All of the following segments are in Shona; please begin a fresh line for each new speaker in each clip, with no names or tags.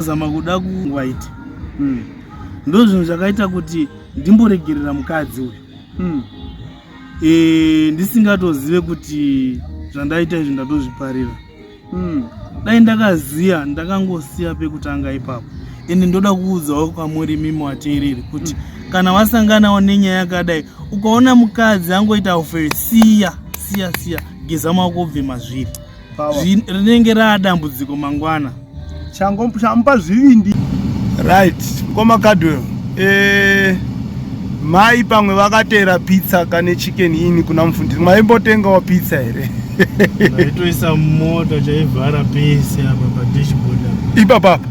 zama kuda kuwaiti ndo zvinhu zvakaita kuti ndimboregerera mukadzi uyu ndisingatozive kuti zvandaita izvi ndatozviparira. Dai ndakaziya ndakangosiya pekutanga ipapo. Ende ndoda kuudzawo kwamuri mimi wateereri kuti kana wasanganawo nenyaya yakadai ukaona mukadzi angoita ufere siya geza maoko ubve mazviri rinenge raadambudziko mangwana
chamupa zvivindi right Mukoma Cardwell. Mai pamwe vakatera pizza kane chicken ini kuna mufundisi mwaimbotengawo pizza here?
Ndaitoisa mota chaivhara pese apa padashboard
ipapapa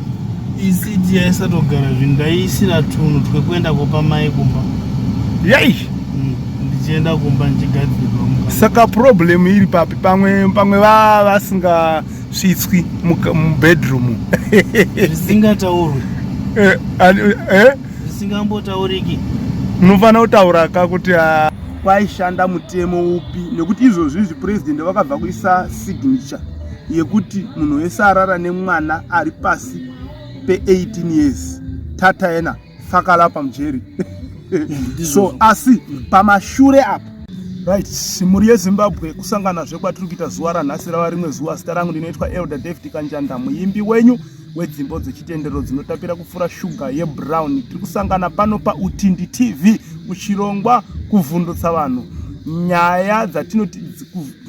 isidi yaisatogara zvinhu ndaisina tunhu twekuenda kupa mai kumba
yai
ndichienda kumba ndichigadzirwa muka.
Saka problem iri papi pamwe vasingasvitswi mubedroom
zvisingataurwi zvisingambotauriki.
Munofanira kutaura kuti kwaishanda mutemo upi, nekuti izvozvi zvipresident vakabva kuisa signature yekuti munhu wese arara nemwana ari pasi pe-18 years tataena fakala pamujeri. So asi pamashure apa right muri yeZimbabwe kusangana zvekwatiri kuita zuva ranhasi rava rimwe zuva. Zita rangu ndinoitwa Elder David Kanjanda, muimbi wenyu wedzimbo dzechitendero dzinotapira kupfuura shuga yebrown. Tiri kusangana pano paUtindi TV kuchirongwa kuvhundutsa vanhu. Nyaya dzatinoti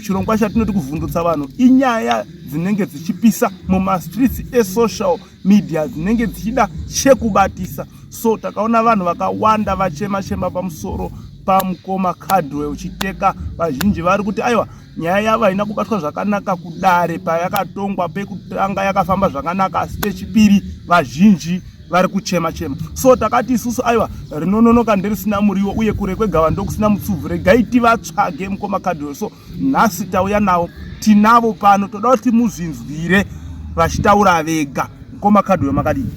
chirongwa chatinoti kuvhundutsa vanhu inyaya dzinenge dzichipisa mumastreets esocial media dzinenge dzichida chekubatisa. So takaona vanhu vakawanda vachema pamusoro paMukoma Cardwell Chiteka. Vazhinji vari kuti aiwa nyaya yavo haina kubatwa zvakanaka kudare payakatongwa. Pekutanga yakafamba zvakanaka asi pechipiri vazhinji vari kuchema. So takati isusu aiwa rinononoka nderisina muriwo uye kure kwegava ndokusina mutsuvhu, regai tivatsvage Mukoma Cardwell. So nhasi tauya navo, tinavo pano, toda kuti muzvinzwire vachitaura vega. Mukoma Cardwell makadini?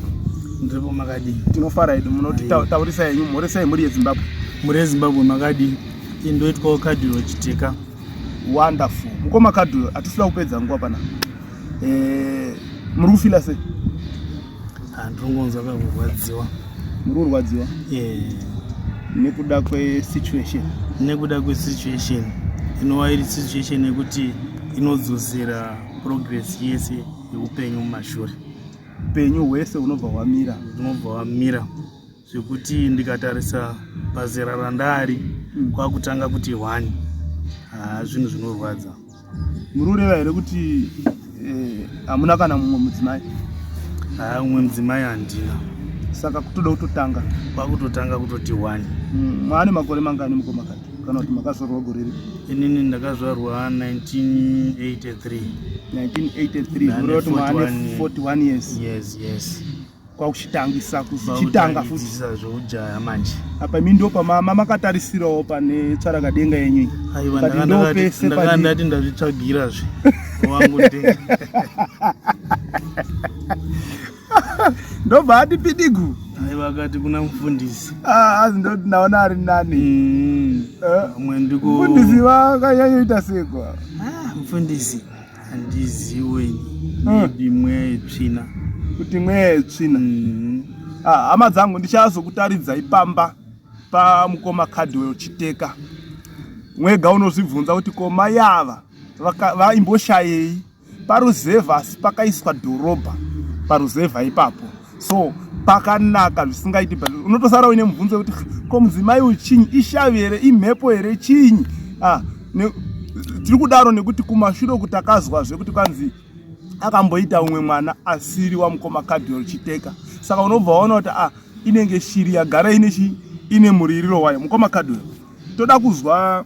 Ndipo makadini.
Tinofara hedu munoti taurisa yenyu mhoresai muri yeZimbabwe.
Muri yeZimbabwe makadini? Indoitwawo Cardwell Chiteka.
Wonderful. Mukoma Cardwell, hatisida kupedza nguva pana. Muri kufila sei?
Ndinongonzwa kurwadziwa.
Muri kurwadziwa? Nekuda kwesituation? Nekuda
kwesituation inova iri situation yekuti inodzosera progress yese yeupenyu mumashure.
Upenyu hwese hunobva
hwamira zvekuti ndikatarisa pazera randari kwakutanga kuti 1 zvinhu zvinorwadza.
Muri kureva here kuti hamuna kana mumwe mudzimai?
Mumwe mudzimai handina.
Saka kutoda kutotanga?
Kwakutotanga kutoti 1.
Maane makore mangani Mukoma Cardwell? Kana kuti makazvarwa gore ripi?
Inini ndakazvarwa 1983.
1983 zvoreva kuti maane 41 years.
Yes.
Kwakuchitangisa kuchitanga futi
zvoujaya manje.
Apa imi ndo pamakatarisirawo pane tsvarakadenga yenyu?
Aiwa ndakandati ndazvitsvagirazve wangu nde.
Ndobva ati pidigu.
Vakati kuna mufundisi.
Azi ndo naona ari nani. Mufundisi vakanyanyoita sekwa.
Mufundisi handiziweni. Maybe mweya yetsvina.
Kuti mweya yetsvina. Hama dzangu ndichazokutaridzai pamba paMukoma Cardwell Chiteka. Mwega unozvibvunza kuti koma yava vaimboshayei paruzevhasi pakaiswa dhorobha paruzevha ipapo. So pakanaka zvisingaiti. Unotosara uine mubvunzo kuti ko mudzimai uyu chinyi, ishavi here, imhepo here, chinyi? Tiri kudaro nekuti kumashure kutakazwa zvekuti kwanzi akamboita umwe mwana asiri waMukoma Cardwell Chiteka. Saka unobva waona kuti inenge shiri yagara ine muririro wayo. Mukoma Cardwell, toda kuzwa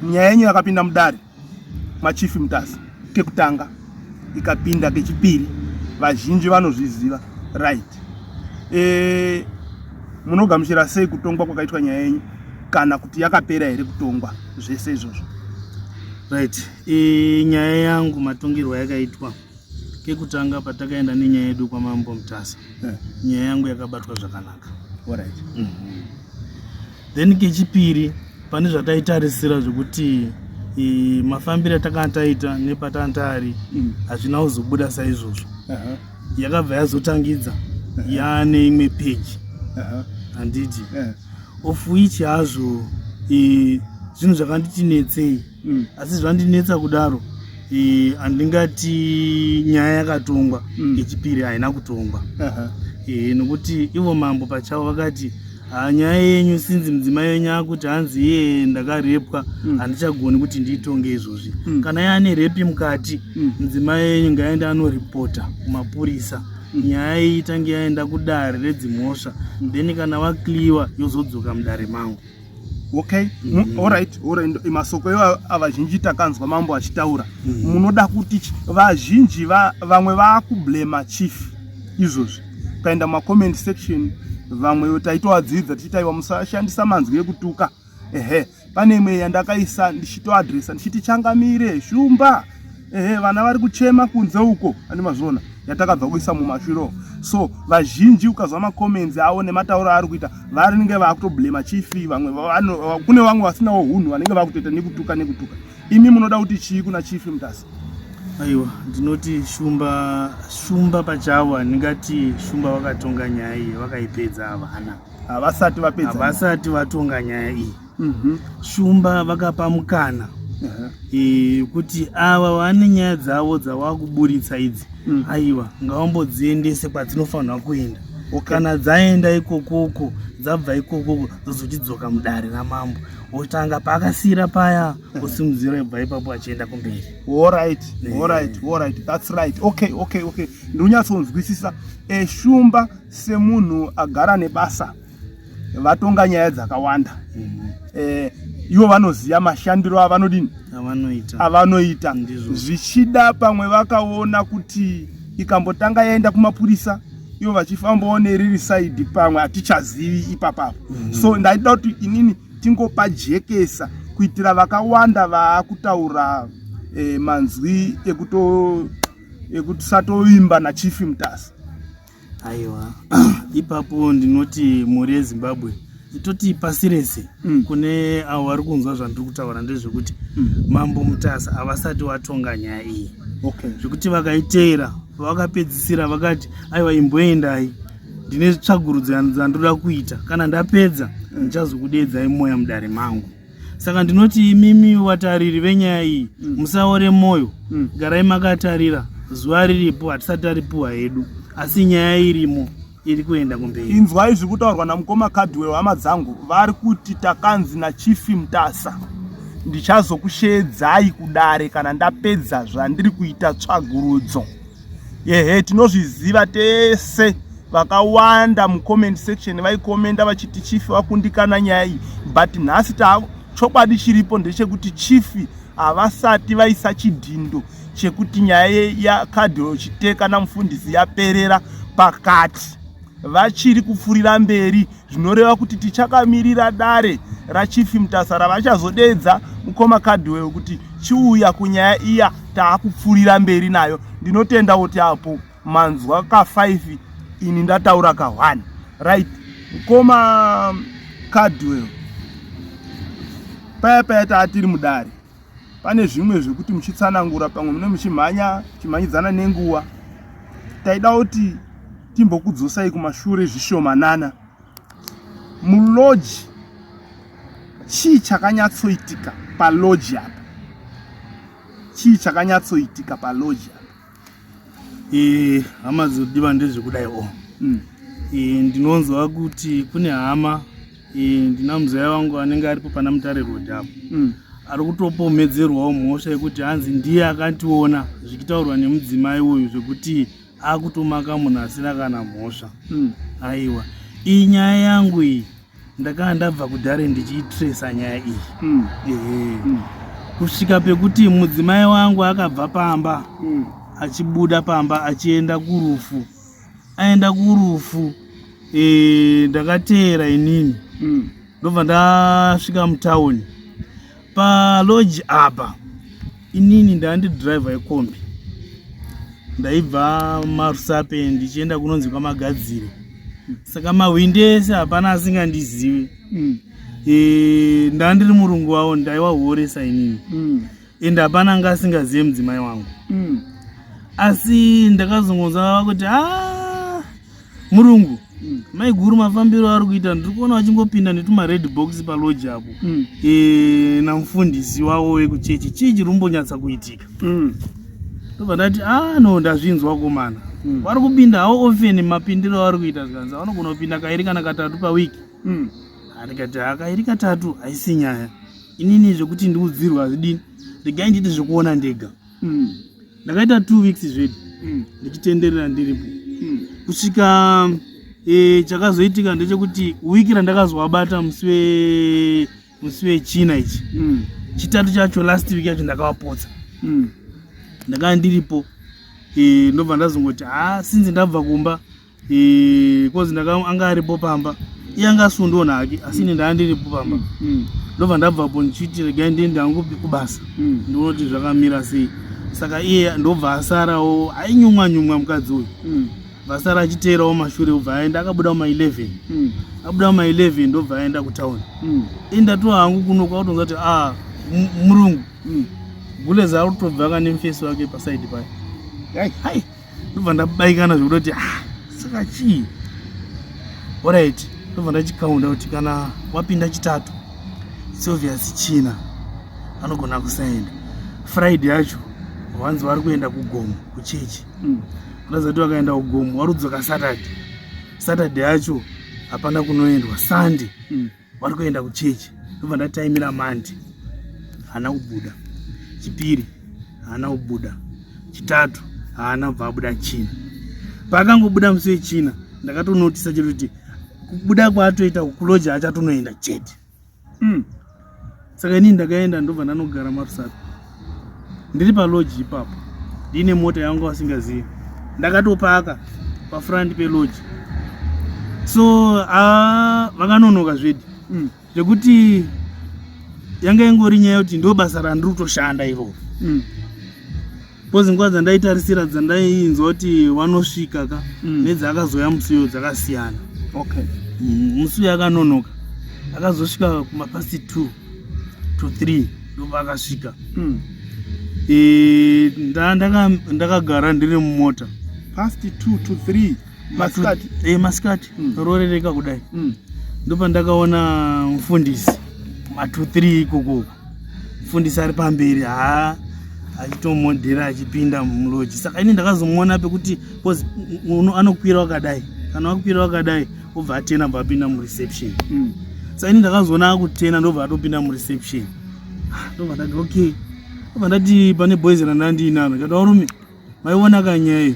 nyaya yenyu yakapinda mudare machief mutasi kekutanga ikapinda kechipiri, vazhinji vanozviziva right. Munogamuchira sei kutongwa kwakaitwa nyaya yenyu, kana kuti yakapera here kutongwa zvese izvozvo?
Right. Nyaya yangu matongerwa yakaitwa kekutanga patakaenda nenyaya yedu kwaMambo Mutasa. Nyaya yangu yakabatwa zvakanaka.
Alright.
Then kechipiri pane zvataitarisira zvokuti mafambiro atakataita nepatantari hazvina kuzobuda saizvozvo. yakabva yazotangidza yaane imwe page handiti of which hazvo zvinhu zvakanditi netsei asi zvandinetsa kudaro handingati nyaya yakatongwa yechipiri haina kutongwa nokuti ivo mambo pachavo vakati nyaya yenyu sinzi mudzimai wenyu akuti hanzi iye ndakarepwa handichagoni kuti ndiitonge izvozvi kana yaane repi mukati mudzimai wenyu ngaende anoripota kumapurisa nyaya iyi itange yaenda kudare redzimhosva then kana wakliwa yozodzoka mudare mangu.
Okay, alright, masoko iwa vazhinji takanzwa mambo achitaura munoda kuti vazhinji vamwe vakublema chief izvozvi ukaenda mumacomment section vamwe taitoadzidza tichitaiwa musashandisa manzwi ekutuka pane imwe yandakaisa ndichitoadresa ndichiti changamire shumba vana vari kuchema kunze uko andimazviona yatakabva kuisa mumashure so vazhinji ukazwa macomments avo nematauro ari kuita varinge vakutoblema chifi vamwe kune vamwe vasinawo hunhu vanenge vakutoita nekutuka imi munoda kuti chii kuna chifi Mutasa?
Aiwa, ndinoti shumba pachavo handingati shumba vakatonga nyaya iyi vakaipedza vana havasati vatonga nyaya iyi shumba vakapa mukana kuti ava vane nyaya dzavo dzavakuburitsa idzi aiwa ngavambodziendese kwadzinofanirwa kuenda kana dzaenda ikokoko dzabva ikokoko dzozochidzoka mudare ramambo otanga paakasiyira paya osimudzira ibva ipapo achienda kumberi.
Alright, that's right. Okay. Ndinonyatsonzwisisa shumba semunhu agara nebasa vatonga nyaya dzakawanda ivo vanoziva mashandiro avanoita zvichida pamwe vakaona kuti ikambotanga yaenda kumapurisa ivo vachifambawo neriri saidi pamwe hatichazivi ipapapo so ndaida kuti inini tingopajekesa kuitira vakawanda vaakutaura manzwi ekutisatoimba nachifi Mutasa.
Aiwa ipapo ndinoti mhuri yeZimbabwe itoti pasi rese kune avo vari kunzwa zvandiri kutaura ndezvekuti mambo Mutasa havasati vatonga nyaya iyi zvekuti vakaiteera vakapedzisira vakati aiwa imboendai ndine tsvagurudzo dzandoda kuita kana ndapedza ndichazokudedzai mwoya mudare mangu. Saka ndinoti imimi vatariri venyaya iyi musaore mwoyo garai makatarira zuva riripo hatisati taripuwa hedu asi nyaya irimo iri kuenda kumberi.
Inzwai zviri kutaurwa namukoma Cardwell hama dzangu vari kuti takanzi nachifi Mutasa ndichazokusheedzai kudare kana ndapedza zvandiri kuita tsvagurudzo. Tinozviziva tese vakawanda mucomment section vaikomenda vachiti chifi vakundikana nyaya iyi but nhasi chokwadi chiripo ndechekuti chifi havasati vaisa chidhindo chekuti nyaya yaCardwell Chiteka namufundisi yaperera pakati vachiri kupfuurira mberi zvinoreva kuti tichakamirira dare rachifi Mutasa ravachazodedza mukoma Cardwell kuti chiuya kunyaya iya taakupfuurira mberi nayo. Ndinotenda kuti apo manzwa ka5 ini ndataura ka1 right. Mukoma Cardwell paya taatiri mudare pane zvimwe zvekuti muchitsanangura pamwe mune muchimhanyidzana nenguva taida kuti timbokudzosai kumashure zvishomanana muloji chii chakanyatsoitika paloji apa
hama dzodiwa ndezvekudaiwo ndinonzwa kuti kune hama ndina muzaya wangu anenge aripo pana Mutare Road apo ari kutopomedzerwawo mhosva yekuti hanzi ndiye akationa zvikitaurwa nemudzimai uyu zvekuti akutomaka munhu asina kana mhosva. Aiwa iyi nyaya yangu iyi ndakanga ndabva kudhare ndichiitresa nyaya iyi kusvika pekuti mudzimai wangu akabva pamba achibuda pamba achienda kurufu aenda kurufu ndakateera inini ndobva ndasvika mutauni paloji apa inini ndandidhiraivha yekombi ndaibva Marusape ndichienda kunonzi kwaMagadzire saka mahwindi ese hapana asingandizivi ndandiri murungu wavo ndaiwahoresa inini ende hapana anga asingazive mudzimai wangu asi ndakazongonza kuti murungu maiguru mafambiro ari kuita ndiri kuona vachingopinda netuma red box paloji apo namufundisi wavo wekuchechi chii chiri kumbonyatsa kuitika. Ndobva ndati no ndazvinzwa komana vari kupinda havo ofeni mapindiro avari kuita zvikanzi vanogona kupinda kairi kana katatu pawiki. Ndikati kairi katatu haisi nyaya inini zvekuti ndiudzirwa zvidini regai nditi zvekuona ndega. Ndakaita 2 weeks zvedu ndichitenderera ndiripo kusvika chakazoitika ndechekuti wiki randakazovabata musi wechina ichi chitatu chacho last week yacho ndakavapotsa. Ndakava ndiripo ndobva ndazongoti sinzi ndabva kumba kozi anga aripo pamba iye anga asundona hake asi ine ndaa ndiripo pamba. Ndobva ndabvapo ndichiti regai ndiende hangu kubasa ndinoti zvakamira sei. Saka iye ndobva asarawo ainyumwa mukadzi uyu vasara achiteerawo mashure ubva aenda akabuda kuma11 abuda kuma11 ndobva aenda kutauni. Ndatoa hangu kuno kwakutonza kuti murungu guleza ari kutobvaka nemufesi wake pasaidi payo. Hai ndobva ndabaikana zvekutoti saka chii alright. Ndobva ndachikaunda kuti kana wapinda chitatu it's obvious china anogona kusaenda. Friday yacho wanzi vari kuenda kugomo kuchechi. Ndazati wakaenda kugomo vari kudzoka Saturday yacho hapana kunoendwa. Sunday vari kuenda kuchechi. Ndobva ndataimira Monday haana kubuda, chipiri haana kubuda, chitatu haana kubva abuda china. Paakangobuda musi wechina ndakatonotisa chiri kuti kubuda kwaatoita kuloji achatonoenda chete. Saka inini ndakaenda ndobva ndanogara Marusaka ndiri paloji ipapo ndine mota yangu vasingazivi ndakatopaka pafront peloji. So vakanonoka zvedu zvekuti yanga ingori nyaya yekuti ndo basa randiri kutoshanda iroro. Pozi nguva dzandaitarisira dzandainzwa kuti vanosvika nedzakazoya musiyo dzakasiyana. Musiyo akanonoka akazosvika kumapasi 2 to 3 ndobva akasvika. Ndakagara ndiri mumota
past 2 to 3
masikati rorereka kudai. Ndobva ndakaona mufundisi ma2-3 ikoko mufundisi ari pamberi achitomodhera achipinda muloji. Saka ini ndakazomuona pekuti anokwira wakadai kana wakwira wakadai obva atena bva apinda mureception. Saka ini ndakazoona akutena ndobva atopinda mureception. Ndobva ndati okay. Ndobva ndati pane boys randandinaro ndikati varume maiona kanyayo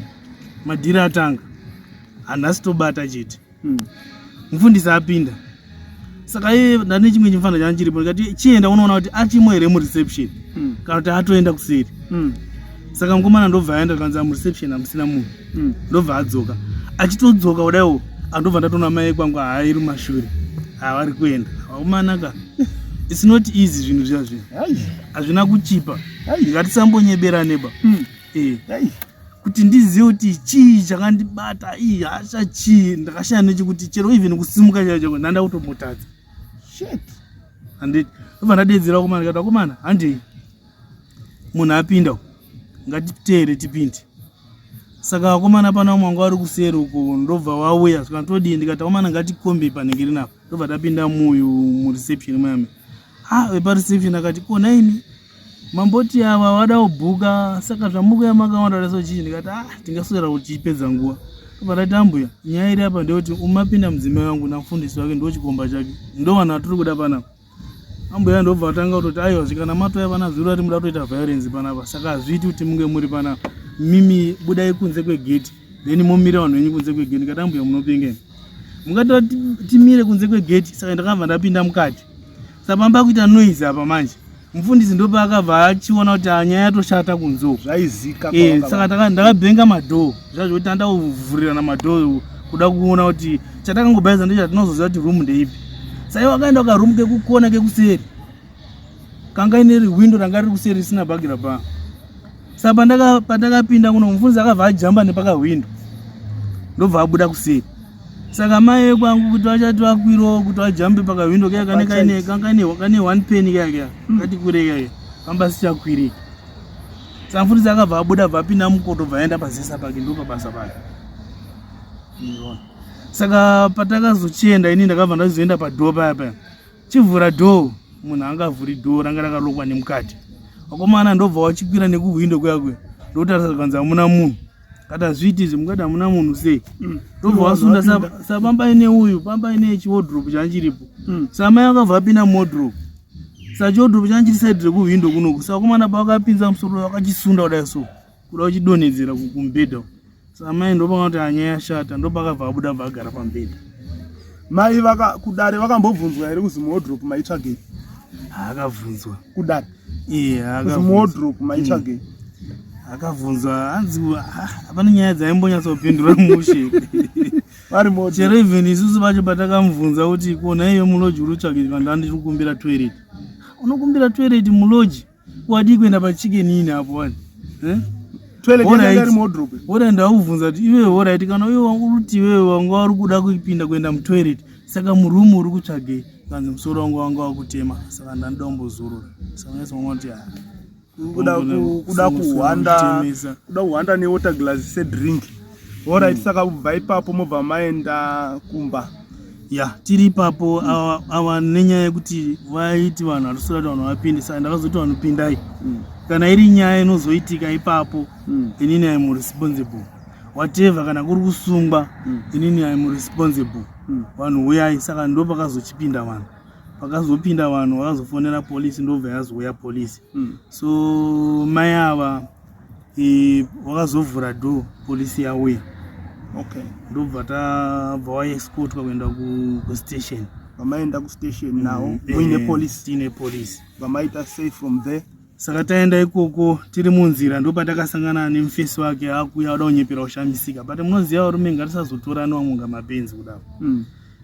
madhiri atanga handasi tobata chete. Mufundisi apinda. Saka iye ndane chimwe chimufana changu chiripo ndikati chienda unoona kuti achimwe here mureception kana kuti atoenda kuseri. Saka mukomana ndobva aenda kanza mureception hamusina munhu. Ndobva adzoka achitodzoka kudaiwo andobva ndatoona mai kwangu iri mashure vari kuenda aumanaka. It's not easy zvinhu zvazvo hazvina kuchipa. Ngatisambonyebera neba kuti ndizive kuti chii chakandibata hasha chii ndakashaya nechekuti chero even kusimuka chacho ndanda kutomutadza handiti. Ndobva ndadedzera komana ndikati akomana handei munhu apinda ngatiteere tipinde. Saka akomana pana mwangu ari kuseri uko ndobva wauya zvikantodii ndikati akomana ngatikombe panenge rinapo. Ndobva tapinda mureception muyame vepareception akati kona imi mamboti ava wada kubhuka saka zvamukuya makawanda daso chii ndikati tingaswera kuchipedza nguva. Ndobva ndati ambuya nyaya iri apa ndeyekuti umapinda mudzimai wangu namufundisi wake ndochikomba chake ndovana tiri kuda panapa. Ambuya ndobva atanga kutoti aiwa zvikana matoya pana zviru ati muda kutoita violence panapa saka hazviiti kuti munge muri panapa mimi budai kunze kwegeti then momira vanhu venyu kunze kwegeti. Ndikati ambuya munopengeni mungati timire kunze kwegeti. Saka ndakabva ndapinda mukati. Saka pamba kuita noise apa manje mufundisi ndopa akabva achiona kuti nyaya yatoshata kunzo
zvaizika.
Saka ndakabhenga madhoo zvazvo kuti andavhurirana madhoo kuda kuona kuti chatakangobaiza ndechatinozoziva kuti room ndeipi. Saka wakaenda karoom kekukona kekuseri kanga ine windo ranga riri kuseri risina bhagira pa. Saka pandakapinda kuno mufundisi akabva ajamba nepakawindo ndobva abuda kuseri. Saka mai kwangu kuti vachati vakwiro kuti vajambe pakawindo kanga kane 1 penny kaya kati kure kaya kamba sichakwirika. Saka mufundisi akabva abuda bva apinda mukoto bva aenda pazesa pake ndo pabasa pake. Saka patakazochienda ini ndakabva ndazoenda padhoo paya. Chivhura dhoo munhu angavhuri dhoo ranga rakalokwa nemukati. Wakomana ndobva wachikwira nekuhwindo kwakwe. Ndotarisa kanza amuna munhu. Kata zviiti mukati amuna munhu sei. Ndobva wasunda sapamba ine uyu, pamba ine chiwardrobe chanchiripo. Samai akabva apinda wardrobe. Saka chiwardrobe chanchiri side rekuhwindo kunoku. Saka wakomana pakapinza musoro wakachisunda kudai so. Kuda uchidonhedzera kumbedha. Samai ndopakati anyaya yashata ndopakabva abuda bva agara pambedha.
Mai kudare vakambobvunzwa here kuzi muwardrobe maitsvagei?
Akabvunzwa
kudare
akabvunzwa
kuzi muwardrobe maitsvagei?
Akabvunzwa hanzi hapana nyaya dzaimbonyatsopindura mushe. Chero even isusu pacho patakamubvunza kuti kona iyo muloji urutsvage kana ndiri kukumbira toilet. Unokumbira toilet muloji? Wadi kuenda pachicken ini hapo wani.
Toilet yari muwardrobe.
Ora ndaubvunza kuti iwe alright kana iwe uruti iwe wanga uri kuda kuipinda kuenda mutoilet. Saka murumu uri kutsvage kanzi musoro wangu wanga wakutema. Saka ndanoda kumbozorora. Saka nesomoti
kuda kuhwanda newater glass sedrink. Alright, saka kubva ipapo mobva maenda kumba.
Tiri ipapo ava nenyaya yekuti vaiti vanhu varisora kuti vanhu vapinde. Saka ndakazoti vanhu pindai. Kana iri nyaya inozoitika ipapo inini I am responsible. Whatever kana kuri kusungwa inini I am responsible. Vanhu uyai. Saka ndo pakazochipinda vanhu. Pakazopinda vanhu vakazofonera polisi ndobva yazouya polisi. So mai ava vakazovhura dhoo polisi yauya. Ndobva tabva waescortwa kuenda kustation.
Vamaenda kustation nawo muine polisi?
Tine polisi.
Vamaita safe from there?
Saka taenda ikoko tiri munzira ndopatakasangana nemufesi wake akuya ada kunyepera kushamisika. But munoziva varume ngatisazotorana munga mapenzi kudaro.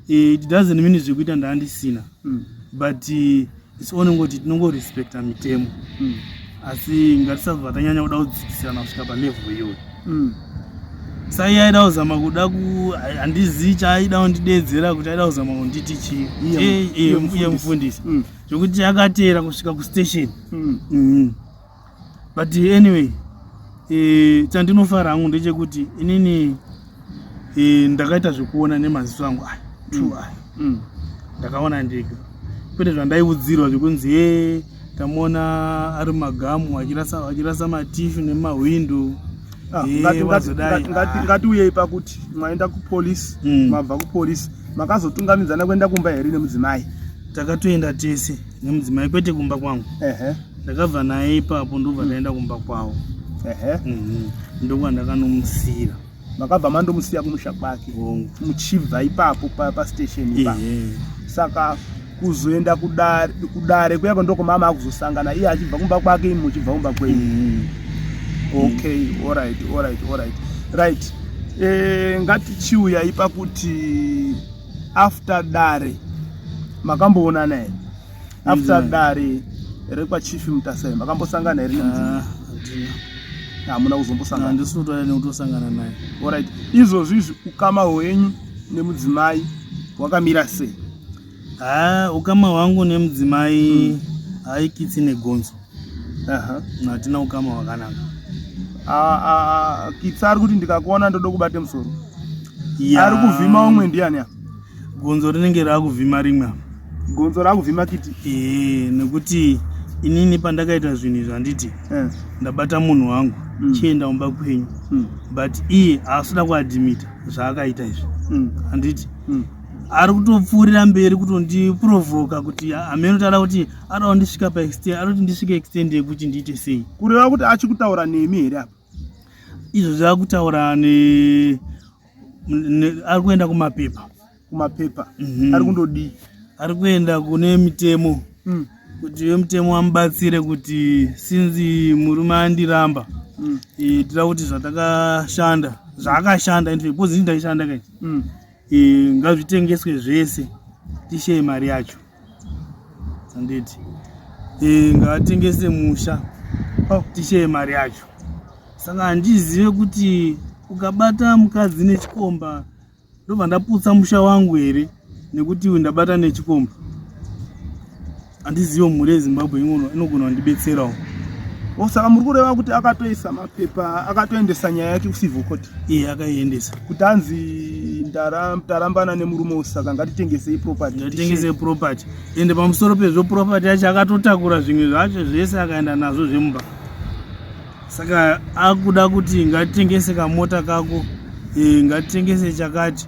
It doesn't mean zvekuita ndaandisina. But it's only ngoti tinongorespecta mitemo. Asi ngatisabva tanyanya kuda kudzikisirana kusvika palevel iyoyo. Saka aida kuzama kuda handizivi chaaida kundidedzera kuti aida kuzama kunditi chii. Iye mufundisi. Zvokuti akateera kusvika kustation. But anyway, chandinofara hangu ndechekuti inini ndakaita zvekuona nemaziso angu ndakaona ndega. Kwete zvandaiudzirwa zvekunzi tamuona ari magamu achirasa matifu nemahwindo.
Ngatiuyei pakuti mwaenda kupolisi, mabva kupolisi, makazotunganidzana kuenda kumba here nemudzimai?
Takatoenda tese nemudzimai, kwete kumba kwangu. Ndakabva naye ipapo ndobva taenda kumba kwawo. Ndokwandakanomusira.
Makabva mandomusiya kumusha kwake muchibva ipapo pastation ipapo. Saka kuzoenda kudare kuyako ndoko mama akuzosangana iye achibva kumba kwake imi muchibva kumba kwenyu. Okay, alright. Right. Ngatichiuya ipakuti after dare makamboona naye. After dare rekwa chief Mutasai makambosangana here nemudzimai? Hamuna kuzombosangana?
Ndisotwa nekutosangana naye.
Alright. Izvozvi ukama hwenyu nemudzimai hwakamira sei?
Ukama hwangu nemudzimai haikitsi negonzo. Hatina ukama hwakanaka.
Kitsi ari kuti ndikakuona ndoda kubate musoro. Ari kuvhima umwe ndiani apa?
Gonzo rinenge raakuvhima rimwe.
Gonzo raakuvhima kiti?
Nekuti inini pandakaita zvinhu zvanditi ndabata munhu wangu chienda kumba kwenyu. But iye haasida kuadhimita zvaakaita izvi. Handiti ari kutopfuurira mberi kutondiprovoka kuti amene tada kuti ada kundisvika paextend, ari kuti ndisvike extend yekuti ndiite sei.
Kureva kuti achikutaura nemi here apa?
Izvo zvakutaura ari kuenda kumapepa.
Kumapepa? Ari kundodii?
Ari kuenda kune mitemo. Kuti vemutemo vamubatsire kuti sinzi murume andiramba. Tira kuti zvatakashanda, zvaakashanda, because ndaishanda kai. Ngazvitengeswe zvese tisheye mari yacho. Handiti ngavatengese musha tisheye mari yacho. Saka handizive kuti ukabata mukadzi nechikomba ndobva ndaputsa musha wangu here nekuti ndabata nechikomba. Handizive mhuri yeZimbabwe inogona kundibetserawo.
Saka muri kureva kuti akatoisa mapepa, akatoendesa nyaya yake kucivil court.
Akaiendesa
kuti anzi tarambana nemurume uyu, saka ngatitengesei property.
Ngatitengesei property. Ende pamusoro pezvo property yacho akatotakura zvimwe zvacho zvese akaenda nazvo zvemumba. Saka akuda kuti ngatitengese kamota kako, ngatitengese chakati,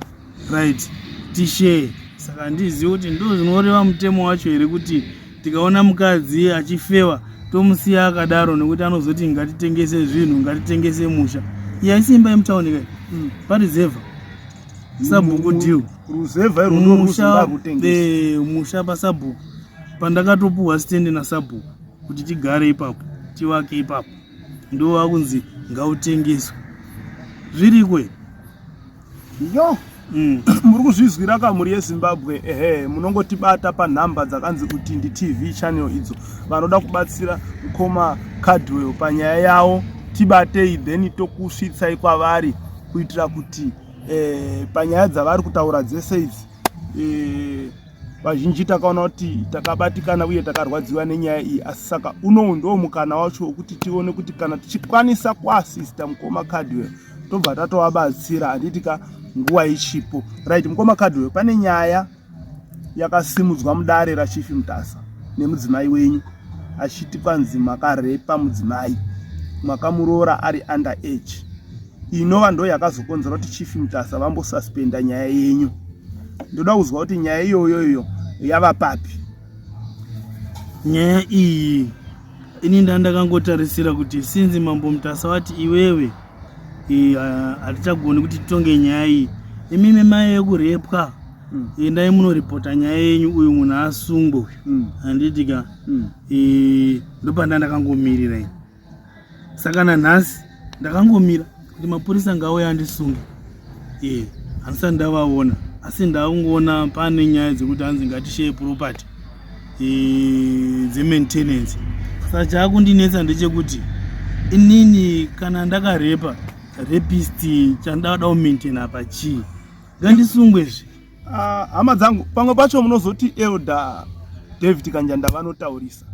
right, tishare. Saka ndizivi kuti ndo zvinoreva mutemo wacho here kuti tikaona mukadzi achifewa tomusiya akadaro nekuti anozoti ngatitengese zvinhu, ngatitengese musha. Isimba yemutauni kai parizevha sabhuku deal
ruzevha
musha pasabhuku pandakatopuhwa stende nasabhuku kuti tigare ipapo tivake ipapo, ndo akunzi ngautengeswe zvirikwe.
Yo muri kuzvizwira kamuri yeZimbabwe. Munongotibata panhamba dzakanzi kuti TV channel idzo vanoda kubatsira Mukoma Cardwell panyaya yawo. Tibatei then tokusvitsai kwavari kuitira kuti panyaya dzavari kutaura dzese idzi vazhinji takaona kuti takabatikana uye takarwadziwa nenyaya iyi. Asi saka unowu ndo mukana wacho wekuti tione kuti kana tichikwanisa kuasista Mukoma Cardwell tobva tatovabatsira, handitika nguva ichipo. Right, Mukoma Cardwell, pane nyaya yakasimudzwa mudare raChief Mutasa nemudzimai wenyu achiti kwanzi makarepa mudzimai, makamuroora ari under age. Inova ndo yakazokonzera kuti Chief Mutasa vambosuspenda nyaya yenyu. Ndoda kuzwa kuti nyaya iyoyo yava papi.
Nyaya iyi ini ndakangotarisira kuti sinzi Mambo Mutasa wati iwewe hatichagoni kuti titonge nyaya iyi, imimi mai yekurepwa endai munoripota nyaya yenyu, uyu munhu asungwe handitika ndopanda ndakangomirira ini. Saka nanhasi ndakangomira kuti mapurisa ngauya andisunge. Handisati ndavaona, asi ndakungoona pane nyaya dzekuti hanzi ngatishare property dzemaintenance. Saka chaakundinetsa ndechekuti inini kana ndakarepa rapist chandada kumaintaina apa chii? Ngandisungwezve.
Hama dzangu, pamwe pacho munozoti Elder David Kanjanda vanotaurisa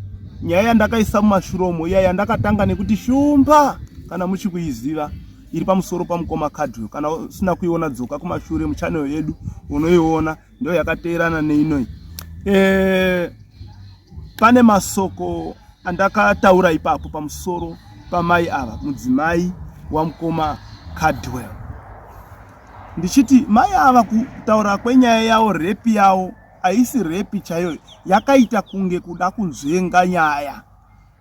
nyaya yandakaisa mumashuromo iya yandakatanga nekuti shumba, kana muchikuiziva, iri pamusoro paMukoma Cardwell. Kana usina kuiona dzoka kumashure muchannel yedu unoiona, ndio yakateerana neinoyi. Pane masoko andakataura ipapo pamusoro pamai ava, mudzimai waMukoma Cardwell. Ndichiti mai ava kutaura kwenyaya yavo, repi yavo haisi repi chaiyo, yakaita kunge kuda kunzvenga nyaya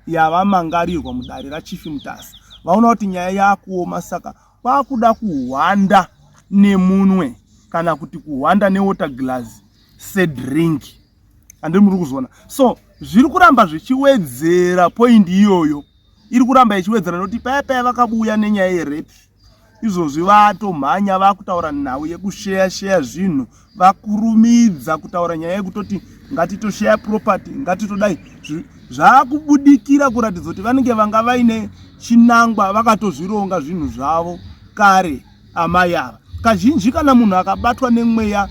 yavamangarirwa mudare raChief Mutasa. Vaona kuti nyaya yakuoma, saka vakuda kuhwanda nemunwe kana kuti kuhwanda newater glass sedrink. Handiri muri kuzona. So zviri kuramba zvichiwedzera point iyoyo, iri kuramba ichiwedzera noti paya vakabuya nenyaya yerepi. Izvozvi vatomhanya vakutaura nhau yekushare zvinhu, vakurumidza kutaura nyaya yekutoti ngatitoshare property, ngatitodai. Zvakubudikira kuratidza kuti vanenge vanga vaine chinangwa, vakatozvironga zvinhu zvavo kare amai ava. Kazhinji kana munhu akabatwa nemweya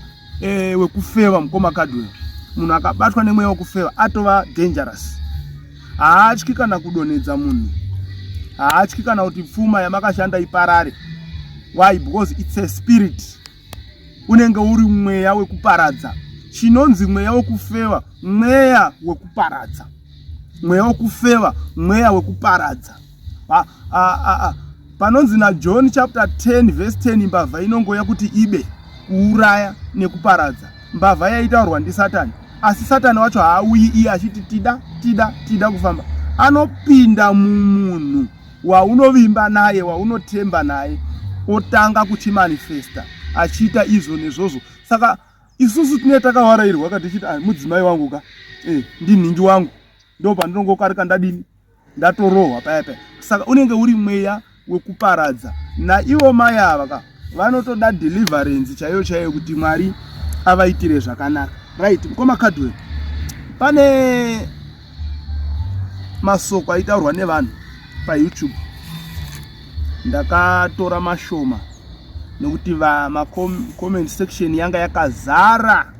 wekufeva, Mukoma Cardwell, munhu akabatwa nemweya wekufeva atova dangerous. Haatyi kana kudonedza munhu, haatyi kana kuti pfuma yamakashanda iparare. Why? Because it's a spirit. Unenge uri mweya wekuparadza. Chinonzi mweya wekufeva, mweya wekuparadza. Mweya wekufeva, mweya wekuparadza. Panonzi naJohn chapter 10 verse 10, mbavha inongoya kuti ibe, kuuraya nekuparadza. Mbavha yaitaurwa ndiSatani. Asi Satani wacho haauyi iye achiti tida kufamba. Anopinda mumunhu waunovimba naye, waunotemba naye, otanga kuchimanifesta achiita izvo nezvozvo. Saka isusu tine takawarairwa kati tichiti mudzimai wangu ka ndinhingi wangu, ndo pandinongokarika ndadini ndatorohwa paya. Saka unenge uri mweya wekuparadza. Naivo mai ava ka vanotoda deliverance chaiyo kuti Mwari avaitire zvakanaka. Right, Mukoma Cardwell, pane masoko aitaurwa nevanhu paYouTube, ndakatora mashoma nekuti comment section yanga yakazara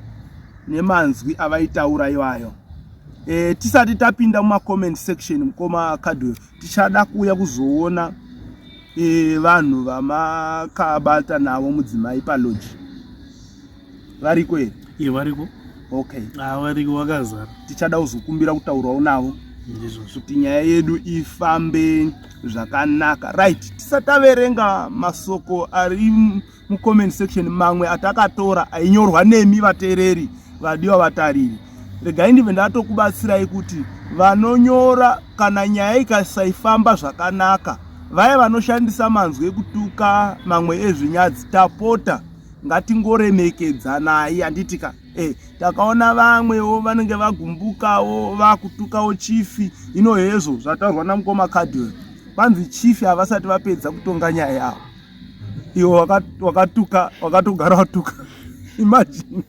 nemanzwi avaitaura iwayo. tisati tapinda mumacomment section mukoma Kadwell tichada kuuya kuzoona vanhu vamakabata navo mudzimai palodge. Variko here?
Variko.
Okay.
Variko vakazara.
Tichada kuzokumbira kutaurawo navo kuti nyaya yedu ifambe zvakanaka. Right, tisataverenga masoko ari mucomment section mamwe atakatora ainyorwa nemi vateereri vadiwa vatariri. Regai ndive ndatokubatsirai kuti vanonyora kana nyaya ikasaifamba zvakanaka vaya vanoshandisa manzwi ekutuka mamwe ezvinyadzi tapota ngatingoremekedzanai. Handitika takaona vamwewo vanenge vagumbukawo vakutukawo chifi. Ino hezvo zvataurwa namukoma Kadwell kwanzi chifi havasati vapedza kutonga nyaya yavo iwo wakatogara watuka. Imagine.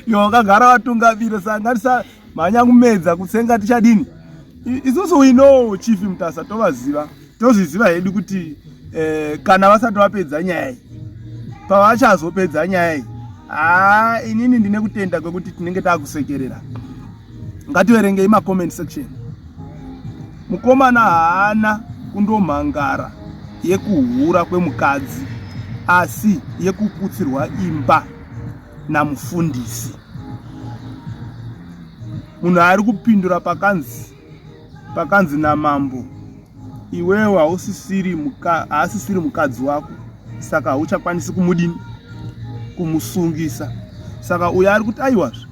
Iwo wakagara watungamira sangatisa mhanya kumedza kutsenga tichadini. Isusu we know chifi mutasa tozviziva hedu kuti kana vasati vapedza nyaya pavachazopedza nyaya inini ndine kutenda kwekuti tinenge takusekerera. Ngativerengei macomment section. Mukomana haana kundomhangara yekuhura kwemukadzi asi yekuputsirwa imba namufundisi. Munhu ari kupindura pakanzi namambo iwewe haasisiri mukadzi wako saka hauchakwanisi kumudini kumusungisa. Saka uyo ari kuti aiwazve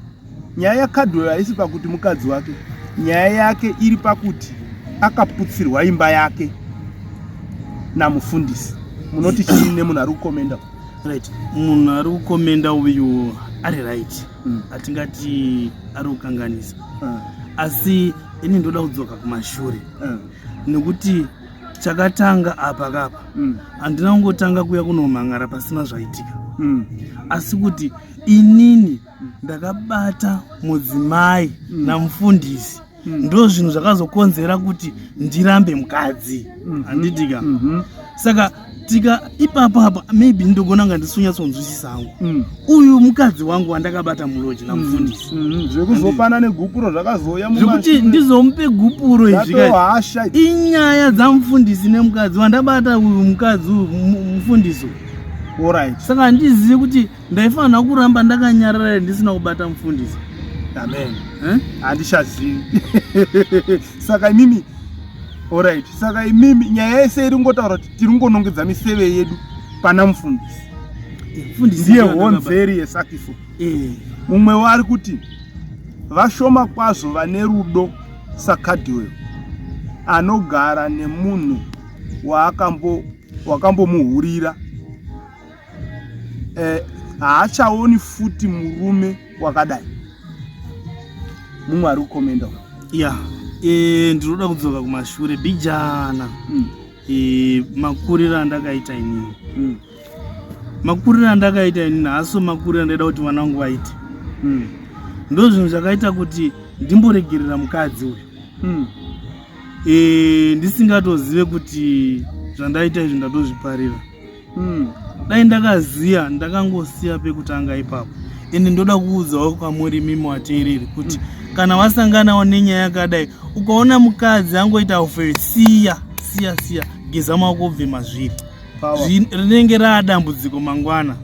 nyaya yaKadwell haisi pakuti mukadzi wake, nyaya yake iri pakuti akaputsirwa imba yake namufundisi. Munoti chiine munhu ari kukomenda?
Right, munhu ari kukomenda uyu ari right. Atingati ari kukanganisa. Asi ini ndoda kudzoka kumashure nekuti chakatanga apa kapa handina kungotanga kuya kunomhangara pasina zvaitika. Asi kuti inini ndakabata mudzimai namufundisi ndo zvinhu zvakazokonzera kuti ndirambe mukadzi. Handitika. Saka tika ipapo apa maybe ndogona nga ndisunyatsokunzwisisa hangu uyu mukadzi wangu wandakabata mulodge namufundisi
zvekuzopana negupuro zvakazoya
zvekuti ndizomupe gupuro izvi inyaya dzamufundisi nemukadzi wandabata uyu mukadzi mufundisi.
Alright.
Saka handizivi kuti ndaifanira kuramba ndakanyarara ndisina kubata mufundisi.
Amen. Handishazivi. Saka mimi alright. Saka imimi nyaya yese iri ngotaura kuti tiri ngonongedza miseve yedu pana mufundisi. Ndiye honzeri yesakiso. Mumwe wari kuti vashoma kwazvo vane rudo saKadwell anogara nemunhu wakambomuhurira. Haachaoni futi murume wakadai. Mumwe ari kukomenda.
Ndinoda kudzoka kumashure bijana. Makuriro andakaita inini. Makuriro andakaita inini haso makuriro andaida kuti vana vangu vaite. Ndo zvinhu zvakaita kuti ndimboregerera mukadzi uyu. Ndisingatozive kuti zvandaita izvi ndatozviparira. Dai ndakaziya ndakangosiya pekutanga ipapo. Ende ndoda kuudzawo kwamuri mimi wateereri kuti kana wasanganawo nenyaya yakadai ukaona mukadzi angoita uferi siya geza maoko ubve mazviri. Rinenge raadambudziko mangwana.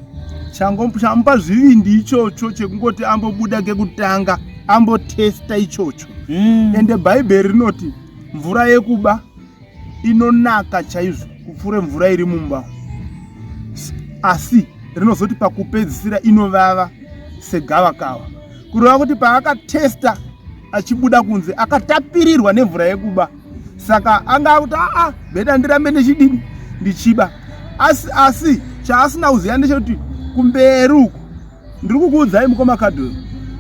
Chamupa zvivindi ichocho chekungoti ambobuda kekutanga ambotesta ichocho. Ende Bhaibheri rinoti mvura yekuba inonaka chaizvo kupfuura mvura iri mumba. Asi rinozoti pakupedzisira inovava segavakava. Kureva kuti paakatesta achibuda kunze akatapirirwa nemvura yekuba. Saka angakuti bheda ndirambe ndichidini ndichiba. Asi chaasina kuziva ndechekuti kumberi uko ndiri kukuudzai mukoma Kadwell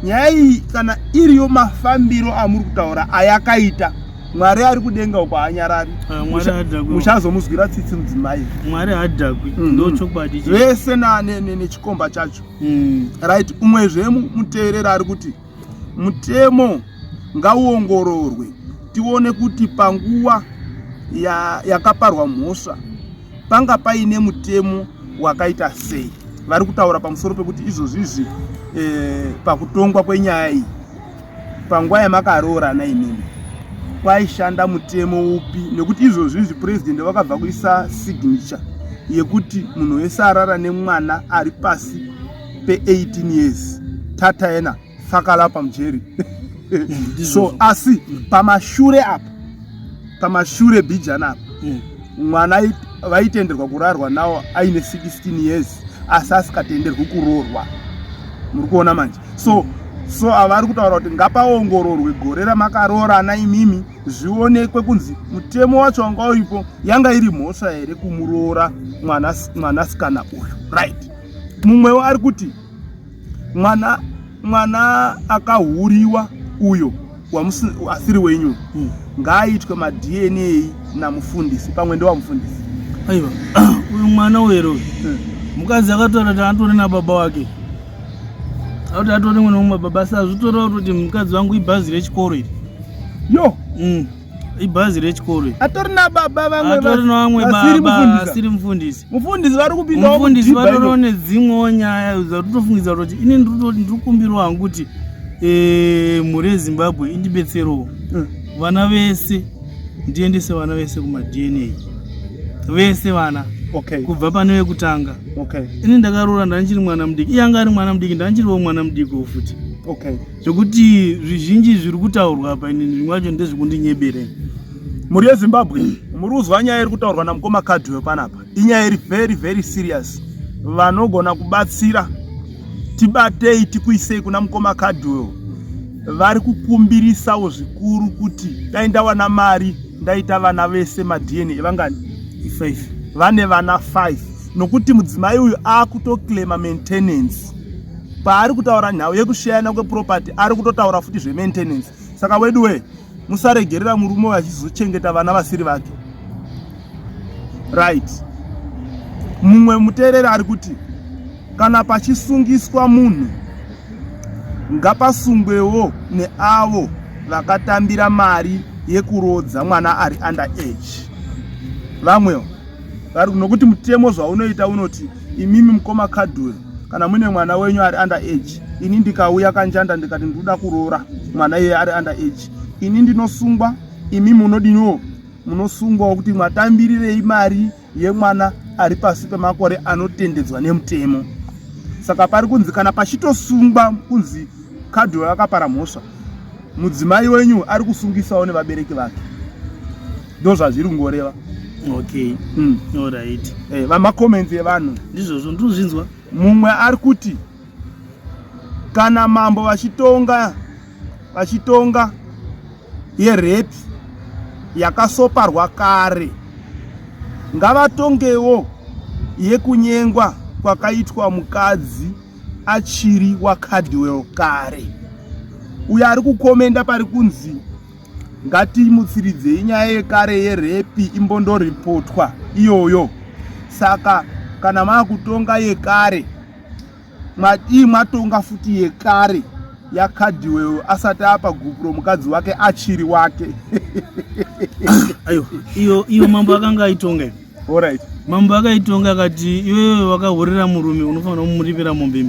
nyaya iyi kana iriyo mafambiro amuri kutaura ayakaita Mwari ari kudenga uko anyarari. Muchazomuzwira tsitsi mudzimai.
Mwari hadhakwi. Ndochokwadi.
Vese nechikomba chacho. Right, umwezve muteerera ari kuti mutemo ngauongororwe tione kuti panguva yakaparwa mhosva panga paine mutemo wakaita sei. vari kutaura pamusoro pekuti izvozvizvi pakutongwa kwenyaya iyi panguva yamakaroorana imimi kwaishanda mutemo upi, nekuti izvozvizvi purezidendi vakabva kuisa signature yekuti munhu wese arara nemwana ari pasi pe-18 years tataena fakala pamujeri so asi pamashure apa pamashure bijana apa mwana vaitenderwa kurarwa nawo aine 16 years asi asikatenderwi kuroorwa. Muri kuona manje? So avari kutaura kuti ngapaongororwe gore ramakaroorana imimi zvionekwe kunzi mutemo wacho wanga uripo yanga iri mhosva here kumuroora mwanasikana uyu, right? Mumwewo ari kuti mwana akahuriwa uyo asiri wenyu ngaaitwe madNA namufundisi pamwe ndewamufundisi.
Aiwa, uyu mwana wero mukadzi akataura kuti atori nababa wake, akuti atori mwana wamababa, sazvitoreva kuti mukadzi wangu ibhazi rechikoro iri.
Yo
ibhazi rechikoro iri
atori nababa
atori navamwe baba asiri mufundisi.
Mufundisi vari kupinda
mufundisi vatoriwo nedzimwewo nyaya dzatotofungidza kuti ini ndikumbirwa hangu kuti mhuri yeZimbabwe indibetserowo vana vese ndiendese vana vese kumadNA vese vana kubva pane wekutanga. Ini ndakaroora ndanchiri mwana mudiki, iye anga ari mwana mudiki, ndanchiriwo mwana mudiki futi. Zvokuti zvizhinji zviri kutaurwa apa ini zvimwe zvacho ndezvekundinyeberera.
Mhuri yeZimbabwe muri kuzwa nyaya iri kutaurwa namukoma Kadhiwe panapa, inyaya iri very very serious. Vanogona kubatsira tibatei tikuisei kuna mukoma Kadhiwe vari kukumbirisawo zvikuru kuti dai ndawana mari ndaita vana vese madNA vangani
5
vane vana 5 nokuti mudzimai uyu akutoclaima maintenance paari kutaura nhau yekushayana kweproperty ari kutotaura futi zvemaintenance. Saka weduwe musaregerera murume vachizochengeta vana vasiri vake, right? Mumwe muteereri ari kuti kana pachisungiswa munhu ngapasungwewo neavo vakatambira mari yekurodza mwana ari under age. Vamwewo nokuti mutemo zvaunoita unoti imimi mukoma Kadhiwe kana mune mwana wenyu ari under age, ini ndikauya kanjanda ndikati ndoda kuroora mwana iye ari under age, ini ndinosungwa, imi munodiniwo munosungwa kuti mwatambirirei mari yemwana ari pasi pemakore anotendedzwa nemutemo. Saka pari kunzi kana pachitosungwa kunzi Kadhiwe akapara mhosva, mudzimai wenyu ari kusungisawo nevabereki vake. Ndo zvazviri kungoreva.
Alright.
Vamakomenti evanhu
ndizvozvo ndozvinzwa.
Mumwe ari kuti kana mambo vachitonga yerepi yakasoparwa kare ngavatongewo yekunyengwa kwakaitwa mukadzi achiri waKadhiwe kare. Uyo ari kukomenda pari kunzi ngatimutsiridzei nyaya yekare yerepi imbondoripotwa iyoyo. Saka kana maakutonga yekare mwatonga futi yekare yaKadhiwe asati apa gupuro mukadzi wake achiri wake.
Ayo iyo mambo akanga aitonga.
Alright.
Mambo akaitonga akati iwewe wakahurira murume unofanira kumuripira mombe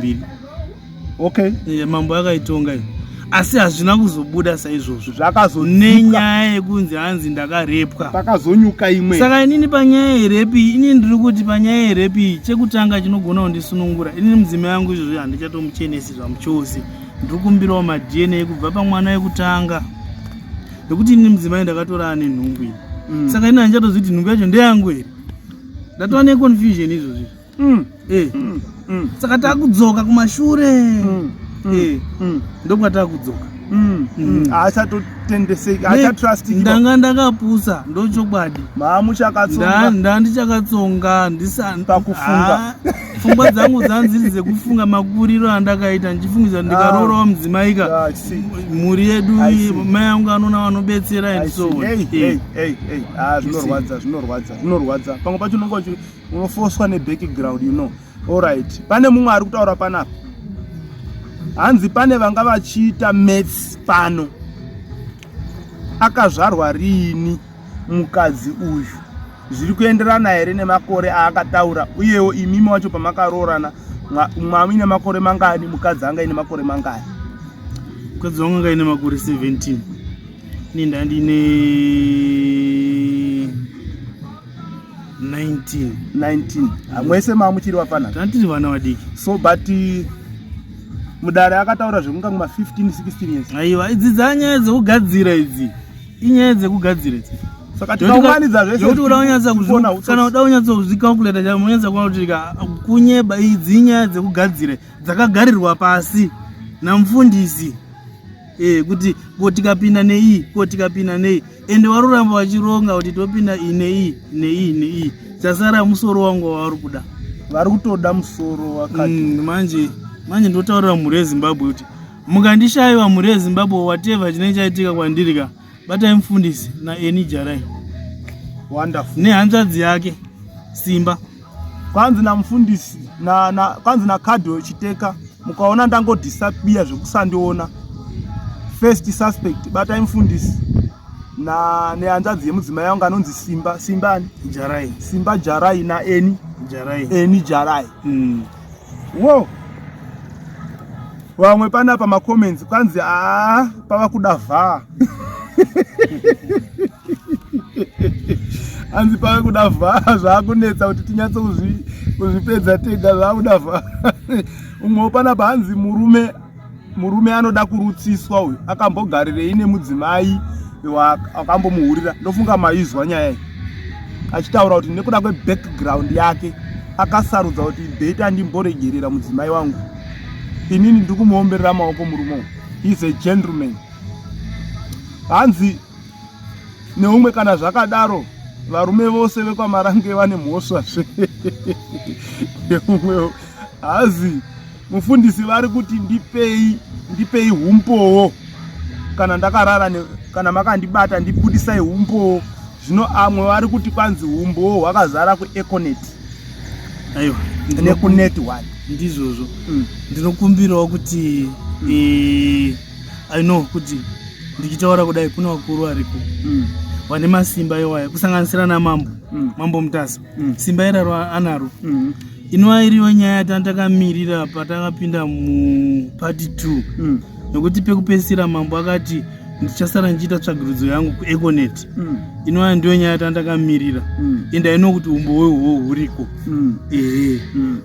2. Mambo akaitonga iyo. Asi hazvina kuzobuda saizvozvo, nenyaya yekunzi hanzi ndakarepwa
pakazonyuka imwe.
Saka inini panyaya yerepi, inini ndiri kuti panyaya yerepi chekutanga chinogona kundisunungura. Inini mudzimai yangu izvozvo handichatomuchenesi zvamuchose, ndiri kumbirawo madNA kubva pamwana wekutanga, nekuti inini mudzimai ndakatora ane nhumbu iyi. Saka inini handichatozvi kuti nhumbu yacho ndeyangu here, ndatova neconfusion izvozvo. Saka takudzoka kumashure. Ndokwataakudzoka.
Haachatotendeseki, haachatrustika.
Ndanga ndakapusa ndochokwadi.
Maamuchakatsonga.
Ndandichakatsonga
pakufunga.
Pfungwa dzangu dzanziri dzekufunga makuriro andakaita ndichifungidza ndikarorawo mudzimai ka mhuri yedu mai angu anona vanobetsera and so on.
Zvinorwadza. Pamwe pacho unonga unofoswa nebackground, you know. Alright. Pane mumwe ari kutaura panapa. Hanzi pane vanga vachiita maths pano. Akazvarwa rini mukadzi uyu? Zviri kuenderana here nemakore aakataura? Uyewo imimi wacho pamakaroorana mwami ine makore mangani, mukadzi anga ine makore mangani?
Mukadzi wangu anga ine makore 17, ini ndandine 19.
Mwese mamuchiri vafanana?
Tandiri vana vadiki.
So but mudare akataura zvekunga kuma 15 16 years.
Aiwa, idzi dzanyaya dzekugadzira idzi. Inyaya dzekugadzira idzi.
Saka tikaunganidza zvese
kuti udaonyatsa kuzviona kana udaonyatsa kuzvikalkuleta chamunyanza kuona kuti kunyeba idzi inyaya dzekugadzira dzakagarirwa pasi namufundisi. Kuti tikapinda nei, tikapinda nei, ende waruramba wachironga kuti topinda nei. Chasara musoro wangu wavari kuda.
Vari kutoda musoro wakati.
Manje ndotaurira mhuri yeZimbabwe kuti mukandishayiwa mhuri yeZimbabwe whatever chinenge chaitika kwandirika, batai mufundisi naEni Jarai.
Wonderful.
Nehanzvadzi yake Simba.
Kwanzi namufundisi kwanzi naKadho Chiteka, mukaona ndangodisappear zvekusandiona. First suspect batai mufundisi nehanzvadzi yemudzimai wangu anonzi Simbani
Jarai.
Simba Jarai naEni Jarai. Wo vamwe panapa macomments kwanzi pava kuda vhaa. Hanzi pava kuda vhaa, zvaakunetsa kuti tinyatso kuzvipedza tega, zvaakuda vhaa. Umwe panapa hanzi murume anoda kurutsiswa uyu akambogarirei nemudzimai akambomuhurira. Ndofunga maizwa nyaya iyi achitaura kuti nekuda kwebackground yake akasarudza kuti bheta ndimboregerera mudzimai wangu. Inini ndikumuomberera maoko murume. He is a gentleman. Hanzi neumwe kana zvakadaro varume vose vekwamarange vane mhosva neumwe hazi mufundisi vari kuti ndipei humpowo kana ndakarara kana makandibata ndibudisai humpowo. Zvino amwe vari kuti kwanzi humbowo hwakazara kuEconet.
Aiwa,
nekuNet 1
ndizvozvo. Ndinokumbirawo kuti I know kuti ndichitaura kudai kuna vakuru variko vane masimba iwaya kusanganisira namambo Mambo Mutasa. Simba iraro anaro. Inova iriyo nyaya yatandakamirira patakapinda mupart 2 nokuti pekupedzisira mambo akati ndichasara ndichiita tsvagirudzo yangu kuEconet. Inova ndiyo nyaya yatandakamirira ende aino kuti umbo hwehuwo huriko.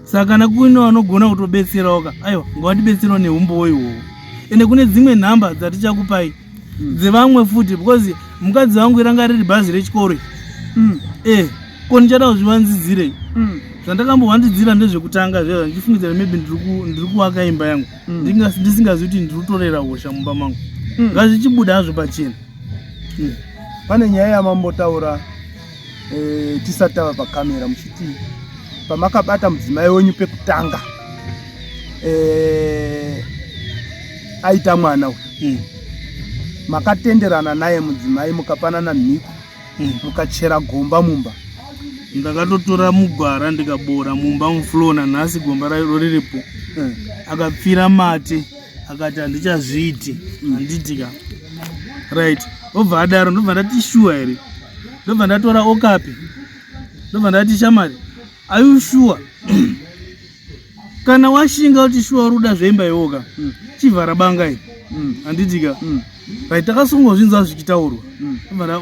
Saka kana kuino vanogona kutobetserawo aiwa ngavandibetserawo neumbo hwehuwo. Ende kune dzimwe nhamba dzatichakupai dzevamwe futi because mukadzi wangu iranga riri bhazi rechikoro. Ko ndichada kuzvivanzidzirei? Zvandakambowandidzira ndezvekutanga zvezvo ndichifungidzira maybe ndiri kuvaka imba yangu ndisingazivi kuti ndiri kutorera hosha mumba mangu. Ngazvichibuda hazvo pachena.
Pane nyaya yamambotaura tisati tava pakamera muchiti pamakabata mudzimai wenyu pekutanga aita mwana uyu makatenderana naye mudzimai mukapanana mhiko mukachera gomba mumba.
Ndakatotora mugwara ndikabora mumba muflona nhasi gomba rairo riripo. Akapfira mate akati handichazviiti handitika right. Obva adaro ndobva ndati shuwa here, ndobva ndatora okapi, ndobva ndati shamari are you sure? Kana washinga kuti shuwa ruda zveimba iwoka chivhara banga iri handitika right. Takasongozvinzwa zvichitaurwa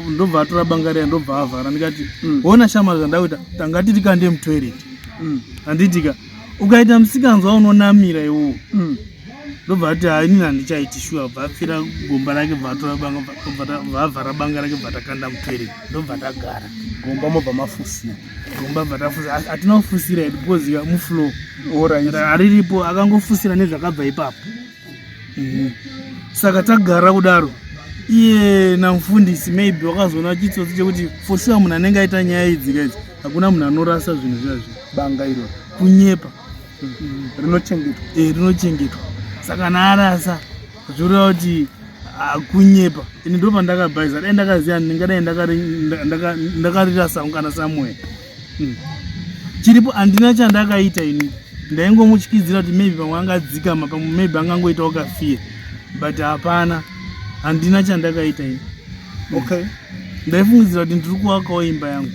ndobva atora banga riya ndobva avhara ndikati ona shamari zvandakuita tangati tikande mutoilet handitika ukaita musikanzwa unonamira iwowo. Ndobva ati hainini handichaiti shuwa bvapfira gomba rake bvatora banga bvavhara banga rake bvatakanda mutoilet ndobva tagara
gomba mobva mafusira
gomba bvatafusira. Hatina kufusira iti because muflow hariripo akangofusira nezvakabva ipapo. Saka tagara kudaro iye namufundisi maybe wakazoona chitsotsi chekuti for sure munhu anenge aita nyaya idzi kaidzi hakuna munhu anorasa zvinhu zvazvo.
Banga iro
kunyepa
rinochengetwa.
Saka naarasa zvoreva kuti kunyepa. Ini ndo pandakabhaisa dai ndakaziva ndingadai ndakarira saungana Samuel. Chiripo handina chandakaita ini, ndaingomutyidzira kuti maybe pamwe angadzikama pamwe maybe angangoitawo kafira but hapana, handina chandakaita ini.
Okay.
Ndaifungidzira kuti ndiri kuvakawo imba yangu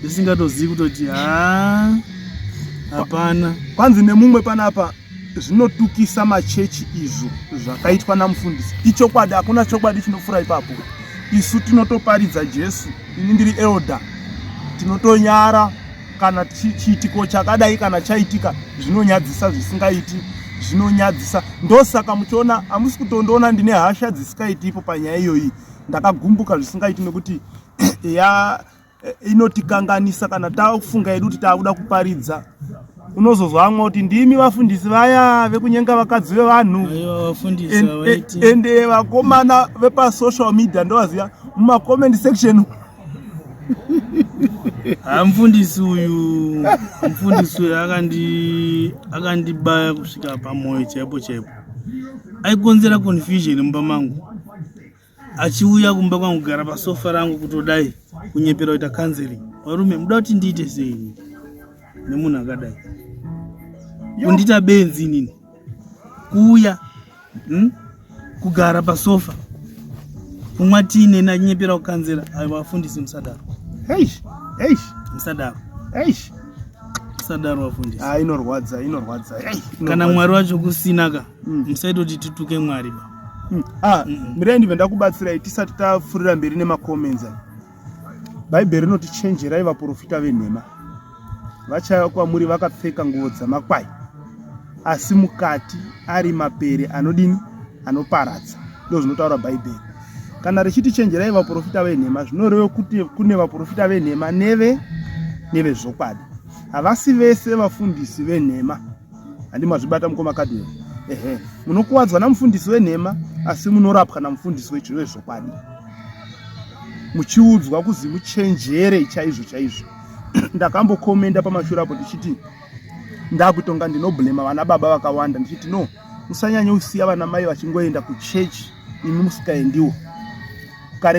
ndisingatozivi kutoti hapana.
Kwanzi nemumwe panapa zvinotukisa machechi izvo zvakaitwa namufundisi. Ichokwadi, hakuna chokwadi chinofura ipapo. Isu tinotoparidza Jesu, ini ndiri elder, tinotonyara kana chiitiko chakadai kana chaitika zvinonyadzisa zvisingaiti, zvinonyadzisa. Ndosaka muchiona hamusi kutondoona ndine hasha dzisingaitipo panyaya iyoyi. Ndakagumbuka zvisingaiti nekuti inotikanganisa kana tafunga yedu kuti takuda kuparidza. Unozozwa amwe kuti ndimi vafundisi vaya vekunyenga vakadzi vevanhu, ende vakomana vepasocial media ndovaziva mumacomment section.
Mufundisi uyu akandibaya kusvika pamoyo chaipo chaipo. Aikonzera confusion mumba mangu. Achiuya kumba kwangu kugara pasofa rangu kutodai kunyepera kuita counseling. Varume, muda kuti ndiite sei nemunhu akadai? Kundita benzi nini? Kuuya kugara pasofa kumwa tine nanyepera kukanzera. Ayo vafundisi musadaro. Musadaro. Musadaro vafundisi.
Inorwadza.
Kana Mwari wacho kusinaka, musaito kuti tituke Mwari ba.
Mirei ndibve ndakubatsirai tisati tafurira mberi nemacomments. Bhaibheri rinotichenjerai vaprofita venhema. Vachauya kwamuri vakapfeka nguo dzamakwai, asi mukati ari mapere anodini, anoparadza. Ndizvo zvinotaura Bhaibheri. Kana richitichenjerai vaprofita venhema, zvinoreva kuti kune vaprofita venhema nevezvokwadi. Havasi vese vafundisi venhema. Handimazvibata mukoma kadhi. Munokuwadzwa namufundisi wenhema, asi munorapwa namufundisi wezvokwadi. Muchiudzwa kuzi muchenjere chaizvo. Ndakambokomenda pamashure apo ndichiti ndakutonga ndinoblema vana baba vakawanda, ndichiti no, musanyanya usiya vana mai vachingoenda kuchechi imi musikaendiwo.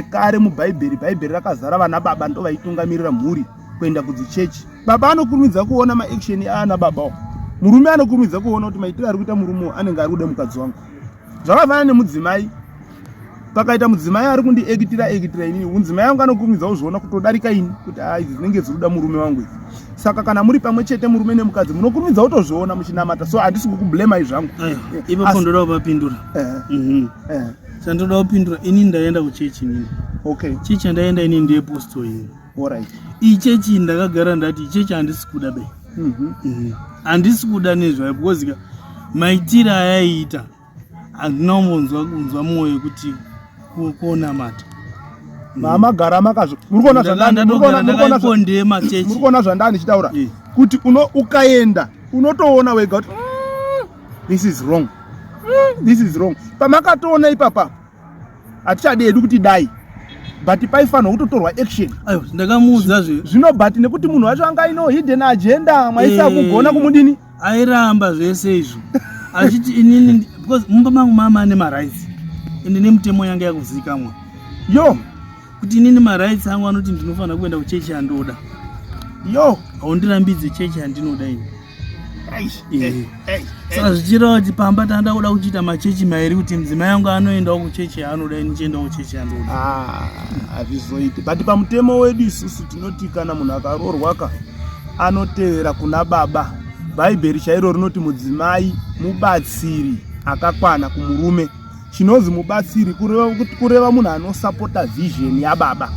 Kare mubhaibheri rakazara vana baba ndo vaitungamirira mhuri kuenda kudzichechi. Baba anokurumidza kuona maaction aana babawo. Murume anokurumidza kuona kuti maitiro ari kuita murume anenge ari kuda mukadzi wangu. Zvakafanana nemudzimai. Pakaita mudzimai ari kundiekitira inini, mudzimai wangu anokurumidza kuzviona kutodarika ini kuti idzi dzinenge dzinoda murume wangu idzi. Saka kana muri pamwe chete murume nemukadzi munokurumidza kutozviona muchinamata. So handisi kukublema izvangu.
Ipapo ndoda kupindura. Sandoda kupindura, ini ndaenda kuchechi nini.
Okay.
Chechi ndaenda ini ndiye apostle ini.
Alright.
Iyi chechi ndakagara ndati chechi handisi kuda be. Handisi kuda nezvayo because maitiro ayaiita handinombonzwa mwoyo kuti kuonamata.
Mamagara makazvo. Murikuona zvandani ndichitaura kuti ukaenda unotoona wega kuti this is wrong. Pamakatoona ipapa hatichadedi kuti dai, but paifanwa kutotorwa action.
Ayo ndakamuudza
zvino but nekuti munhu wacho anga ino hidden agenda maisa kugona kumudini,
airamba zvese izvo achiti inini because mumba mangu mama ane marights ende nemutemo yanga yakuzikamwa kuti inini marights angu anoti ndinofanira kuenda kuchechi yandoda. Haundirambidze chechi yandinoda ini. Saka zvichireva kuti pamba tanda kuda kuchiita machechi mairi kuti mudzimai wangu anoendawo kuchechi yaanoda ini chiendawo kuchechi yandoda.
Hazvizoiti. But pamutemo wedu isusu tinoti kana munhu akaroorwaka anotevera kuna baba. Bhaibheri chairo rinoti mudzimai mubatsiri akakwana kumurume. Chinonzi mubatsiri kureva munhu anosapota vision yababa.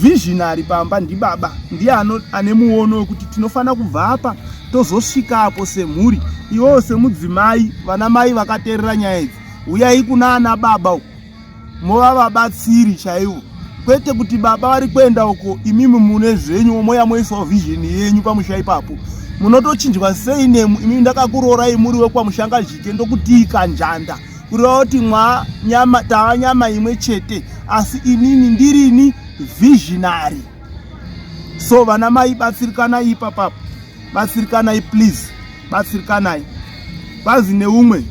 Visionary pamba ndibaba, ndiye ane muono wekuti tinofanira kubva apa tozosvika apo semhuri. Iwo semudzimai, vana mai vakateerera nyaya idzi, uyai kuna ana baba mova vabatsiri chaivo. Kwete kuti baba vari kuenda uko imimi mune zvenyu moya moisawo vision yenyu pamusha ipapo. Munotochinjwa sei nemu, imimi ndakakuroorai muri wekwamushanga Jike ndokutika njanda kureva kuti tava nyama imwe chete, asi inini ndirini visionary. So vana mai batsirikanai ipapapo, batsirikanai please, batsirikanai. Bazi neumwe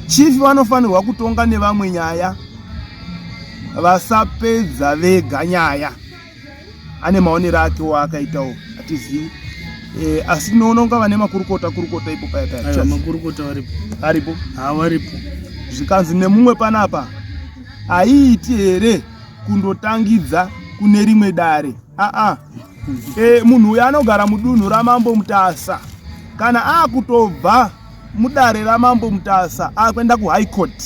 chief vanofanirwa kutonga nevamwe nyaya, vasapedza vega nyaya. Ane maonero ake waakaitawo hatizivi. Asi tinoona kunga vane makurukota ipo paya.
Makurukota
aripo.
Havaripo.
Zvikanzi nemumwe panapa haiiti here kundotangidza kune rimwe dare. munhu uyu anogara mudunhu ramambo Mutasa kana akutobva mudare ramambo Mutasa akuenda kuhigh court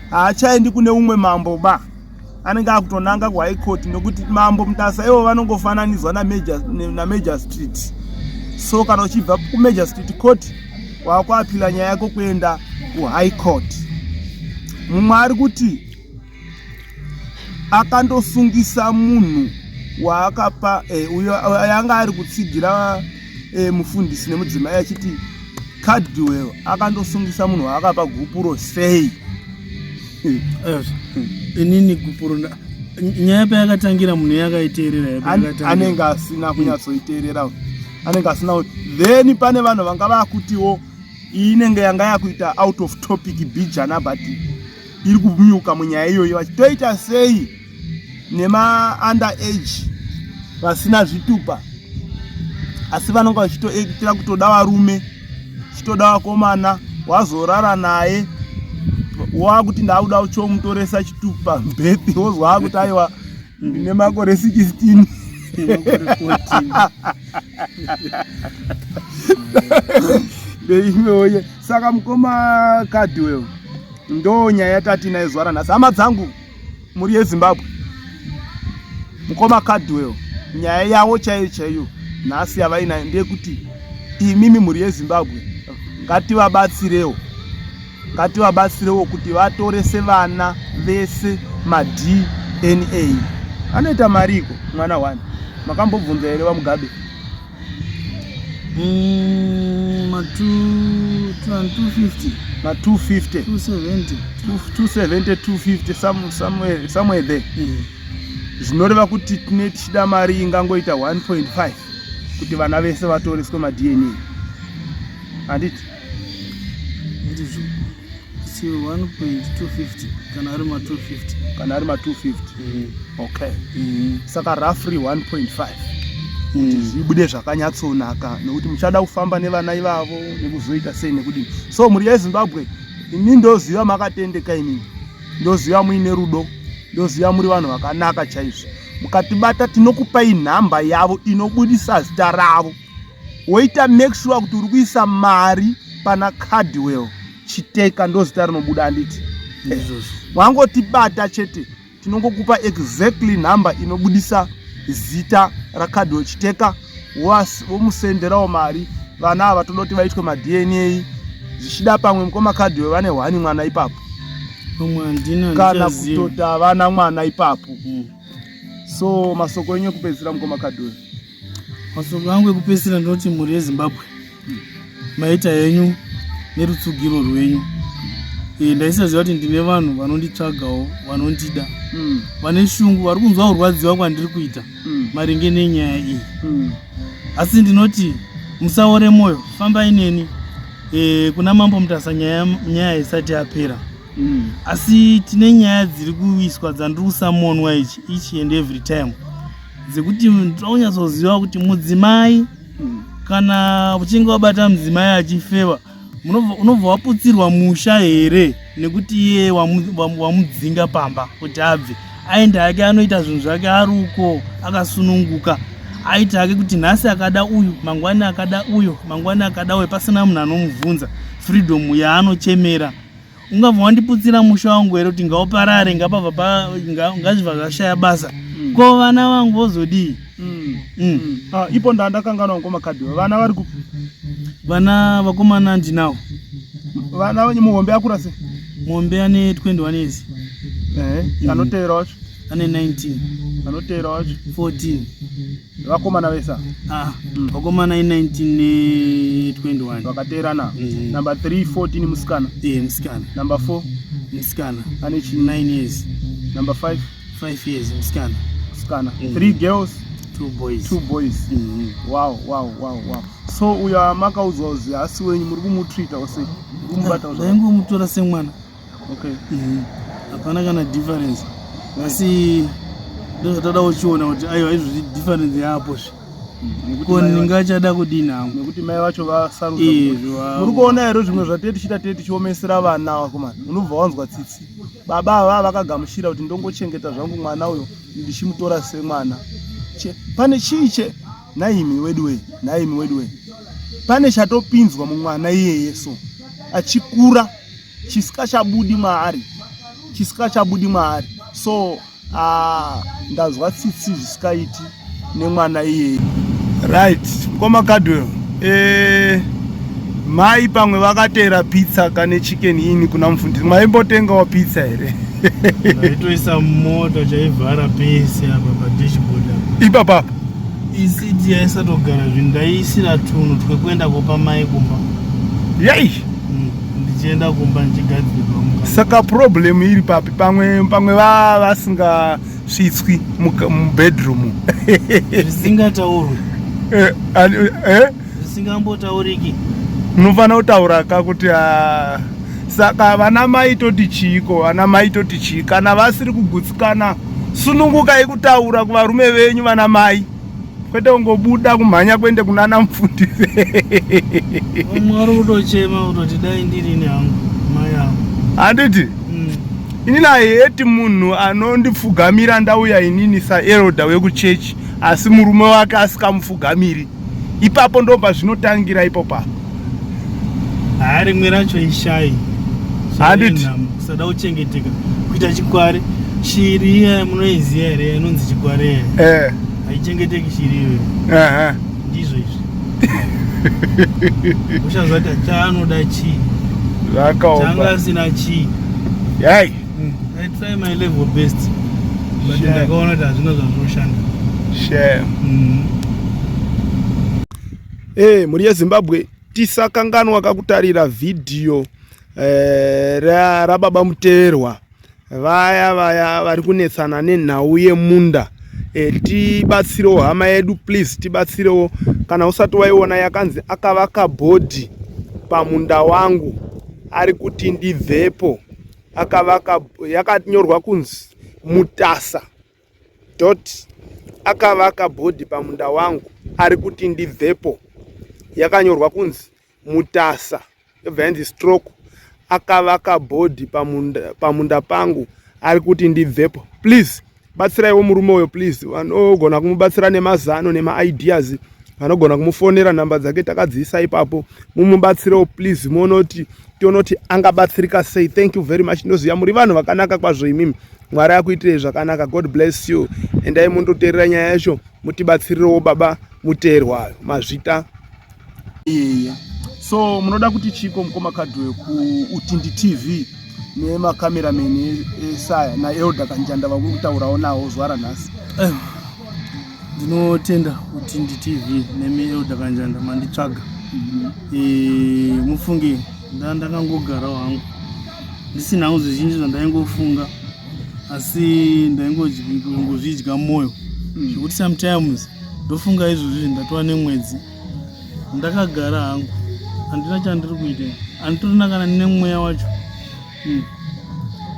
haachaendi kune umwe mambo ba anenge akutonanga kuhigh court nokuti mambo Mutasa ivo vanongofananidzwa naMajor Street. So kana uchibva kuMajor Street court wakuapila nyaya yako kuenda kuhigh court. Mumwe ari kuti akandosungisa munhu waakapa uyo yanga ari kutsigira mufundisi nemudzimai achiti Caldwell akandosungisa munhu waakapa gupuro sei.
Inini gupuro nyaya payakatangira munhu yakaiteerera
anenge asina kunyatsoiteerera anenge asina. Then pane vanhu vanga vakutiwo inenge yanga yakuita out of topic bijana but iri kunyuka munyaya iyoyo vachitoita sei nema underage vasina zvitupa asi vanonga vachitoekitira kutoda varume chitoda vakomana wazorara naye wakuti ndauda uchomutoresa chitupa mbepi wozwa akuti aiwa ndine makore 16 ndeimweoye. Saka mukoma Caldwell ndo nyaya yatati naizwa ranhasi. Hama dzangu muri yeZimbabwe, mukoma Caldwell nyaya yavo chaiyo chaiyo nhasi yavainayo ndeyekuti imimi muri yeZimbabwe ngativabatsirewo kuti vatorese vana vese maDNA. Anoita mariko mwana wani makambobvunza here vaMugabe? Ma 250 270 250 somewhere there. Zvinoreva kuti tine tichida mari ingangoita 1.5 kuti vana vese vatoreswe maDNA. Handiti?
Ndizvo. Si 1.250 kana ari ma 250.
Kana ari ma 250. Okay. Saka roughly 1.5. Kuti zvibude zvakanyatsonaka nekuti muchada kufamba nevana ivavo nekuzoita sei nekuti so muri yeZimbabwe ini ndoziva makatendeka inini ndoziva muine rudo ndoziva muri vanhu vakanaka chaizvo. Mukatibata tinokupai nhamba yavo inobudisa zita ravo woita make sure kuti uri kuisa mari pana Caldwell Chiteka ndozita rinobuda. Handiti wangotibata chete tinongokupa exactly nhamba inobudisa zita raCaldwell Chiteka womusenderawo mari vana ava todoti vaitwe maDNA zvichida pamwe mukoma Caldwell vane hwani mwana ipapo kana kutoti havana mwana ipapo. So masoko enyu ekupedzisira mukoma Caldwell?
Masoko angu ekupedzisira ndinoti muri yeZimbabwe maita yenyu nerutsugiro rwenyu. Ndaisaziva kuti ndine vanhu vanonditsvagawo vanondida vane shungu vari kunzwa kurwadziwa kwandiri kuita maringe nenyaya iyi. Asi ndinoti musaore mwoyo, fambai neni kuna mambo Mutasa nyaya isati yapera. Asi tine nyaya dziri kuiswa dzandiri kusamonwa each and every time dzekuti ndinonyatsoziva kuti mudzimai kana uchinge wabata mudzimai achifewa unobva waputsirwa musha here nekuti iye wamudzinga pamba kuti abve aende hake anoita zvinhu zvake ari uko akasununguka aita hake kuti nhasi akada uyu mangwani akada uyo mangwani akada uyo pasina munhu anomubvunza freedom yaanochemera. Ungabva wandiputsira musha wangu here kuti ngauparare ngazvibva zvashaya basa ko vana vangu vozodii?
Ipo ndandakanganwa mukoma Caldwell vana vari kupi?
Vana vakomana ndinawo.
Vana venyu muhombe akura sei?
Muhombe ane 21 years.
Anoteera wacho?
Ane 19.
Anoteera wacho?
14.
Vakomana vesa?
Vakomana ane 19 ne21.
Vakateerana. Number 3 14 musikana?
Musikana.
Number 4
musikana.
Ane
9 years.
Number 5
years musikana.
Musikana. 3 girls?
2 boys.
2 boys. Wow. So uya makaudzwa uzi asi wenyu muri kumutreata usei? Muri kumubata usei?
Ndaingomutora semwana.
Okay.
Hapana kana difference. Asi ndotoda kuchiona kuti aiwa izvozvi difference yapo ko ndingachada kudini hangu
nekuti mai vacho vasarudza. Muri kuona here zvimwe zvatetichita tichiomesera vana vakomana? Unobva wanzwa tsitsi baba ava vakagamuchira kuti ndongochengeta zvangu mwana uyo ndichimutora semwana pane chiche naimi wedwe pane chatopinzwa mumwana iyeye so achikura chisikachabudi maari so ndazwa tsitsi zvisikaiti nemwana iyeye. Right, Mukoma Caldwell, mai pamwe vakatera pizza kane chicken ini kuna mufundisi, maimbotengawo pizza here?
Ndaitoisa mota chaivhara pese apa padashboard apa.
Ipapa
isiti yaisatogara zvinhu ndaiisira tunhu twekuenda kupa mai kumba.
Yai
ndichienda kumba ndichigadzirirwa muka.
Saka problem iri papi pamwe vasingasvitswi mubedroom
zvisingataurwi zvisingambotauriki.
Munofanira kutaura kuti saka vana mai toti chiiko, vana mai toti chii kana vasiri kugutsikana sunungukai kutaura kuvarume venyu vana mai, kwete kungobuda kumhanya kuende kunana mufundisi.
Mwari kutochema kutoti dai ndirini hangu mai hangu
handiti ini naheti munhu anondipfugamira ndauya inini saeroda wekuchechi asi murume wake asikamupfugamiri, ipapo ndobva zvinotangira ipopa.
Rimwe racho ishai
handiti
kusada kuchengeteka kuita chikware. Shiri iya munoiziva here inonzi chikware haichengeteki shiri iyoyo. Ndizvo izvi uchazva kuti chaanoda chii changa asina chii.
Yai
I try my level best but ndakaona kuti hazvina zvazvinoshanda.
Muri yeZimbabwe tisakanganwa kakutarira vhidhiyo rababa Muteerwa vaya vari kunetsana nenhau yemunda. Tibatsirewo hama yedu please, tibatsirewo. Kana usati waiona yakanzi akavaka bhodhi pamunda wangu ari kuti ndibvepo, akavaka yakanyorwa kunzi Mutasa akavaka bhodhi pamunda wangu ari kuti ndibvepo, yakanyorwa kunzi Mutasa ebvanzi stroke akavaka bhodhi pamunda pangu ari kuti ndibvepo. Please batsiraiwo murume uyo please. Vanogona kumubatsira nemazano nemaideas, vanogona kumufonera nhamba dzake takadziisa ipapo, mumubatsirewo please. Tionoti angabatsirika sei. Thank you very much. Ndoziva muri vanhu vakanaka kwazvo imimi. Mwari akuitirei zvakanaka. God bless you. Endai mundoteerera nyaya yacho, mutibatsirirewo baba Muteerwa mazvita. So munoda kuti chiko Mukoma Caldwell kuUtindi TV nemakamerameni esaya naElda Kanjanda vakuri kutaurawo nawo zuva ranhasi?
Ndinotenda Utindi TV nemiElda Kanjanda manditsvaga. Mufunge ndakangogarawo hangu ndisina zvizhinji zvandaingofunga, asi ndaingozvidya mwoyo zvekuti sometimes ndofunga izvozvi ndatova nemwedzi ndakagara hangu handina chandiri kuita, handitorina kana nemweya wacho.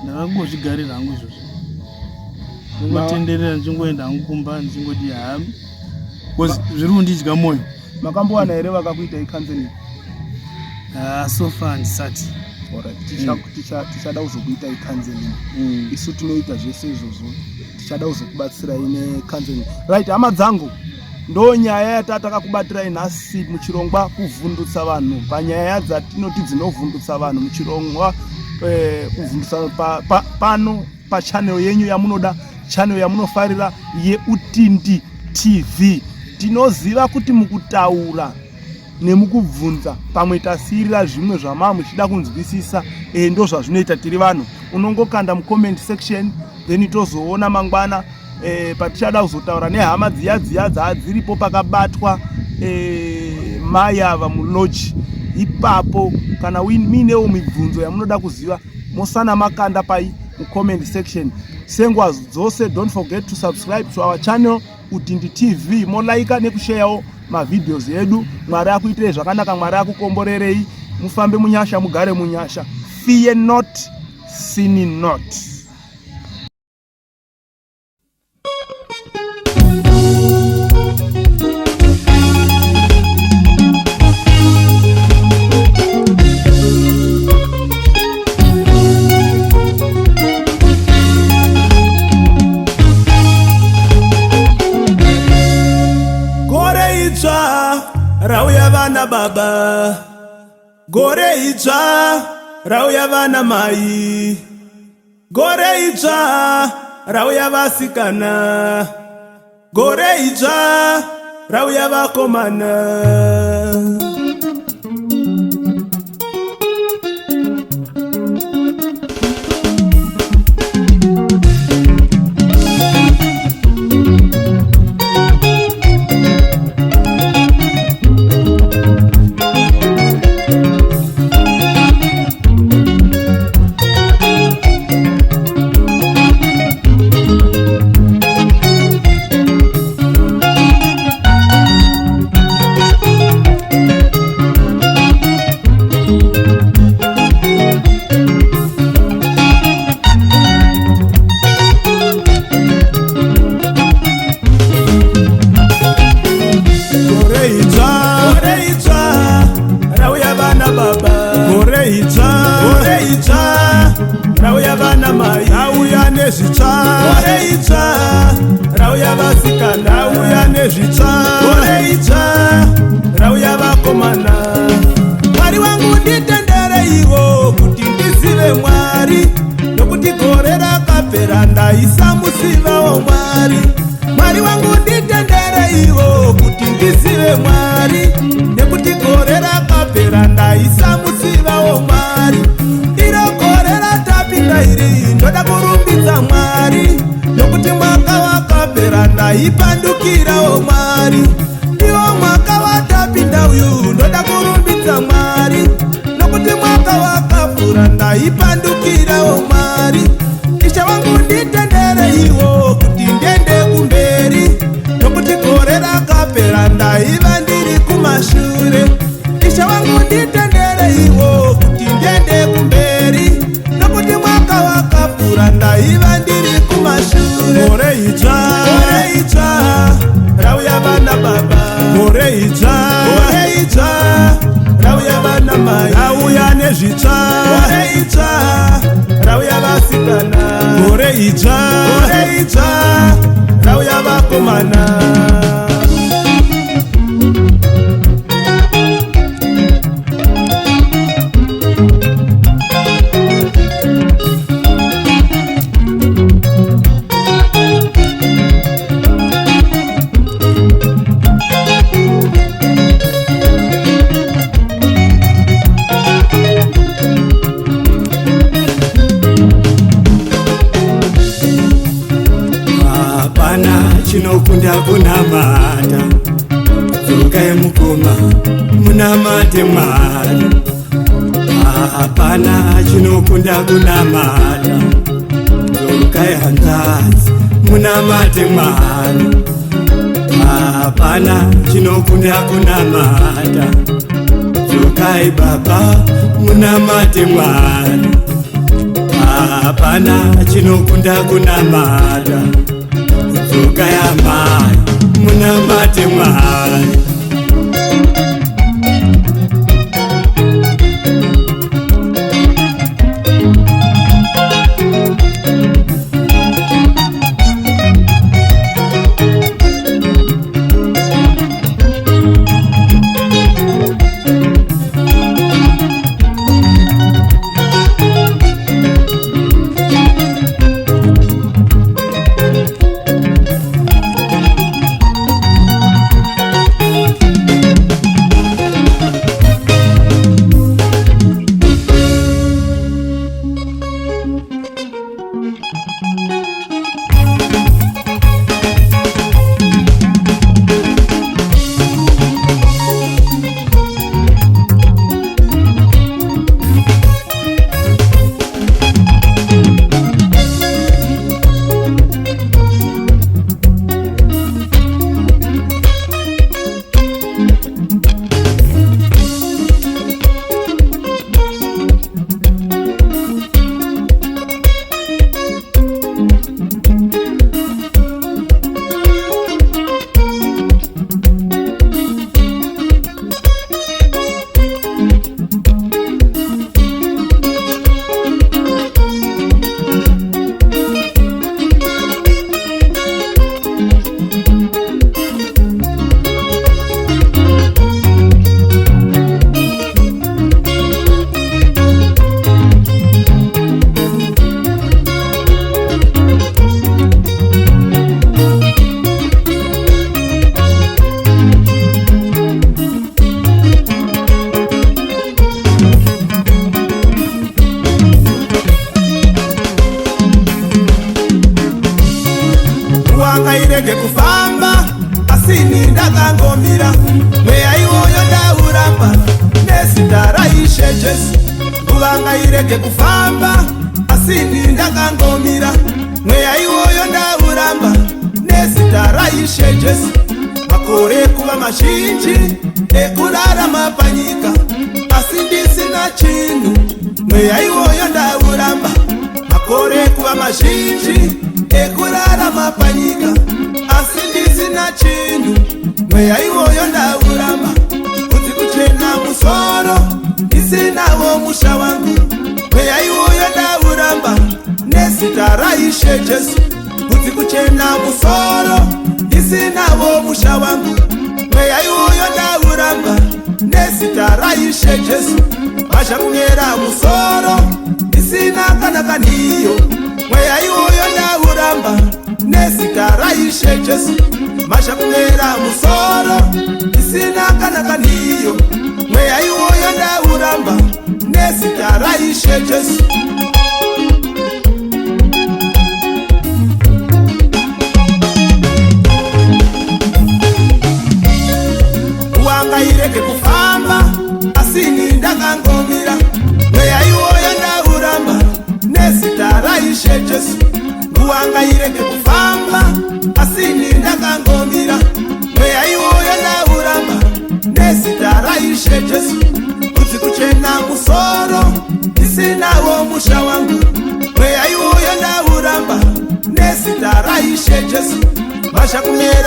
Ndakangozvigarira hangu izvozvi, ndingotenderera ndichingoenda hangu kumba ndichingoti zviri kundidya mwoyo.
Makambowana here vakakuita counseling?
So far handisati.
Tichada kuzokuita counseling. Isu tinoita zvese izvozvo, tichada kuzokubatsirai necounseling. Right, hama dzangu, ndo nyaya yatatakakubatsirai nhasi muchirongwa kuvhundutsa vanhu, panyaya dzatinoti dzinovhundutsa vanhu muchirongwa kuvhundutsa pano pachannel yenyu yamunoda, channel yamunofarira yeUtindi TV. Tinoziva kuti mukutaura nemukubvunza pamwe tasirira zvimwe zvamava muchida kunzwisisa, ndo zvazvinoita tiri vanhu. Unongokanda mucomment section then tozoona mangwana patichada kuzotaura nehama dziya dzadziripo pakabatwa mai ava mulodge. Ipapo kana minewo mibvunzo yamunoda kuziva mosana makanda pai mucomment section. Senguva dzose don't forget to subscribe to our channel Utindi TV, molaika nekusharewo mavideos edu. Mwari akuitirei zvakanaka, Mwari akukomborerei, mufambe munyasha, mugare munyasha. Fear not, sin not. baba, gore idzva rauya vana mai, gore idzva rauya vasikana, gore idzva rauya vakomana. Rauya vana mai, auya nezvitsva, gore idzva rauya vasikana, auya nezvitsva, gore idzva rauya vakomana. Mwari wangu nditendere iwo kuti ndizive Mwari, nokuti gore rakapera ndaisa musiva waMwari. Mwari wangu nditendere iwo kuti ndizive Mwari, nekuti gore rakapera ndaisa musiva waMwari. Iro gore ratapinda iri ndoda kurumbidza Mwari, nokuti mwaka wakapera ndaipandukirawo Mwari. Iwo mwaka watapinda uyu ndoda kurumbidza Mwari, nokuti mwaka wakapfuura ndaipandukirawo Mwari. Ishe wangu nditendere iwo kuti ndiende kumberi, nokuti gore rakapera ndaiva ndiri kumashure. Ishe wangu nditendere iwo kuti ndiende kumberi, nokuti mwaka wakapfuura ndaiva ndiri kumashure. Gore idzva rauya vana baba, gore idzva rauya vana mai, auya nezvitsva, gore idzva rauya vasikana, gore idzva rauya vakomana. Chinokunda kunamata, dzokai mukoma munamate Mwari. Hapana chinokunda kunamata, dzokai hanzvadzi munamate Mwari. Hapana chinokunda kunamata, dzokai baba munamate Mwari. Hapana chinokunda kunamata, dzokai mai munamate Mwari.
Jesu, nguva ngairege kufamba, asi ndakangomira. Mweya iwoyo ndauramba nezita raIshe Jesu. Makore kuva mazhinji ekurarama panyika, asi ndisina chinhu. Mweya iwoyo ndauramba. Makore kuva mazhinji ekurarama panyika, asi ndisina chinhu. Mweya iwoyo ndauramba. Kuti kuchena musoro ndisinawo musha wangu. Mweya iwoyo ndauramba nezita raIshe Jesu. Kuti kuchena musoro ndisinawo musha wangu. Mweya iwoyo ndauramba nezita raIshe Jesu. Vachakungera musoro ndisina kana kaniyo. Mweya iwoyo ndauramba nezita raIshe Jesu. Vachakungera musoro ndisina kana kaniyo. Mweya iwoyo ndauramba nezita raIshe Jesu. Ngairege kufamba, asi ndakangomira. Mweya iwoyo ndauramba nezita raIshe Jesu. Nguva ngairege kufamba, asi ndakangomira. Mweya iwoyo ndauramba nezita raIshe Jesu. Kuti kuchena musoro ndisinawo musha wangu. Mweya iwoyo ndauramba nezita raIshe Jesu. Vachakumera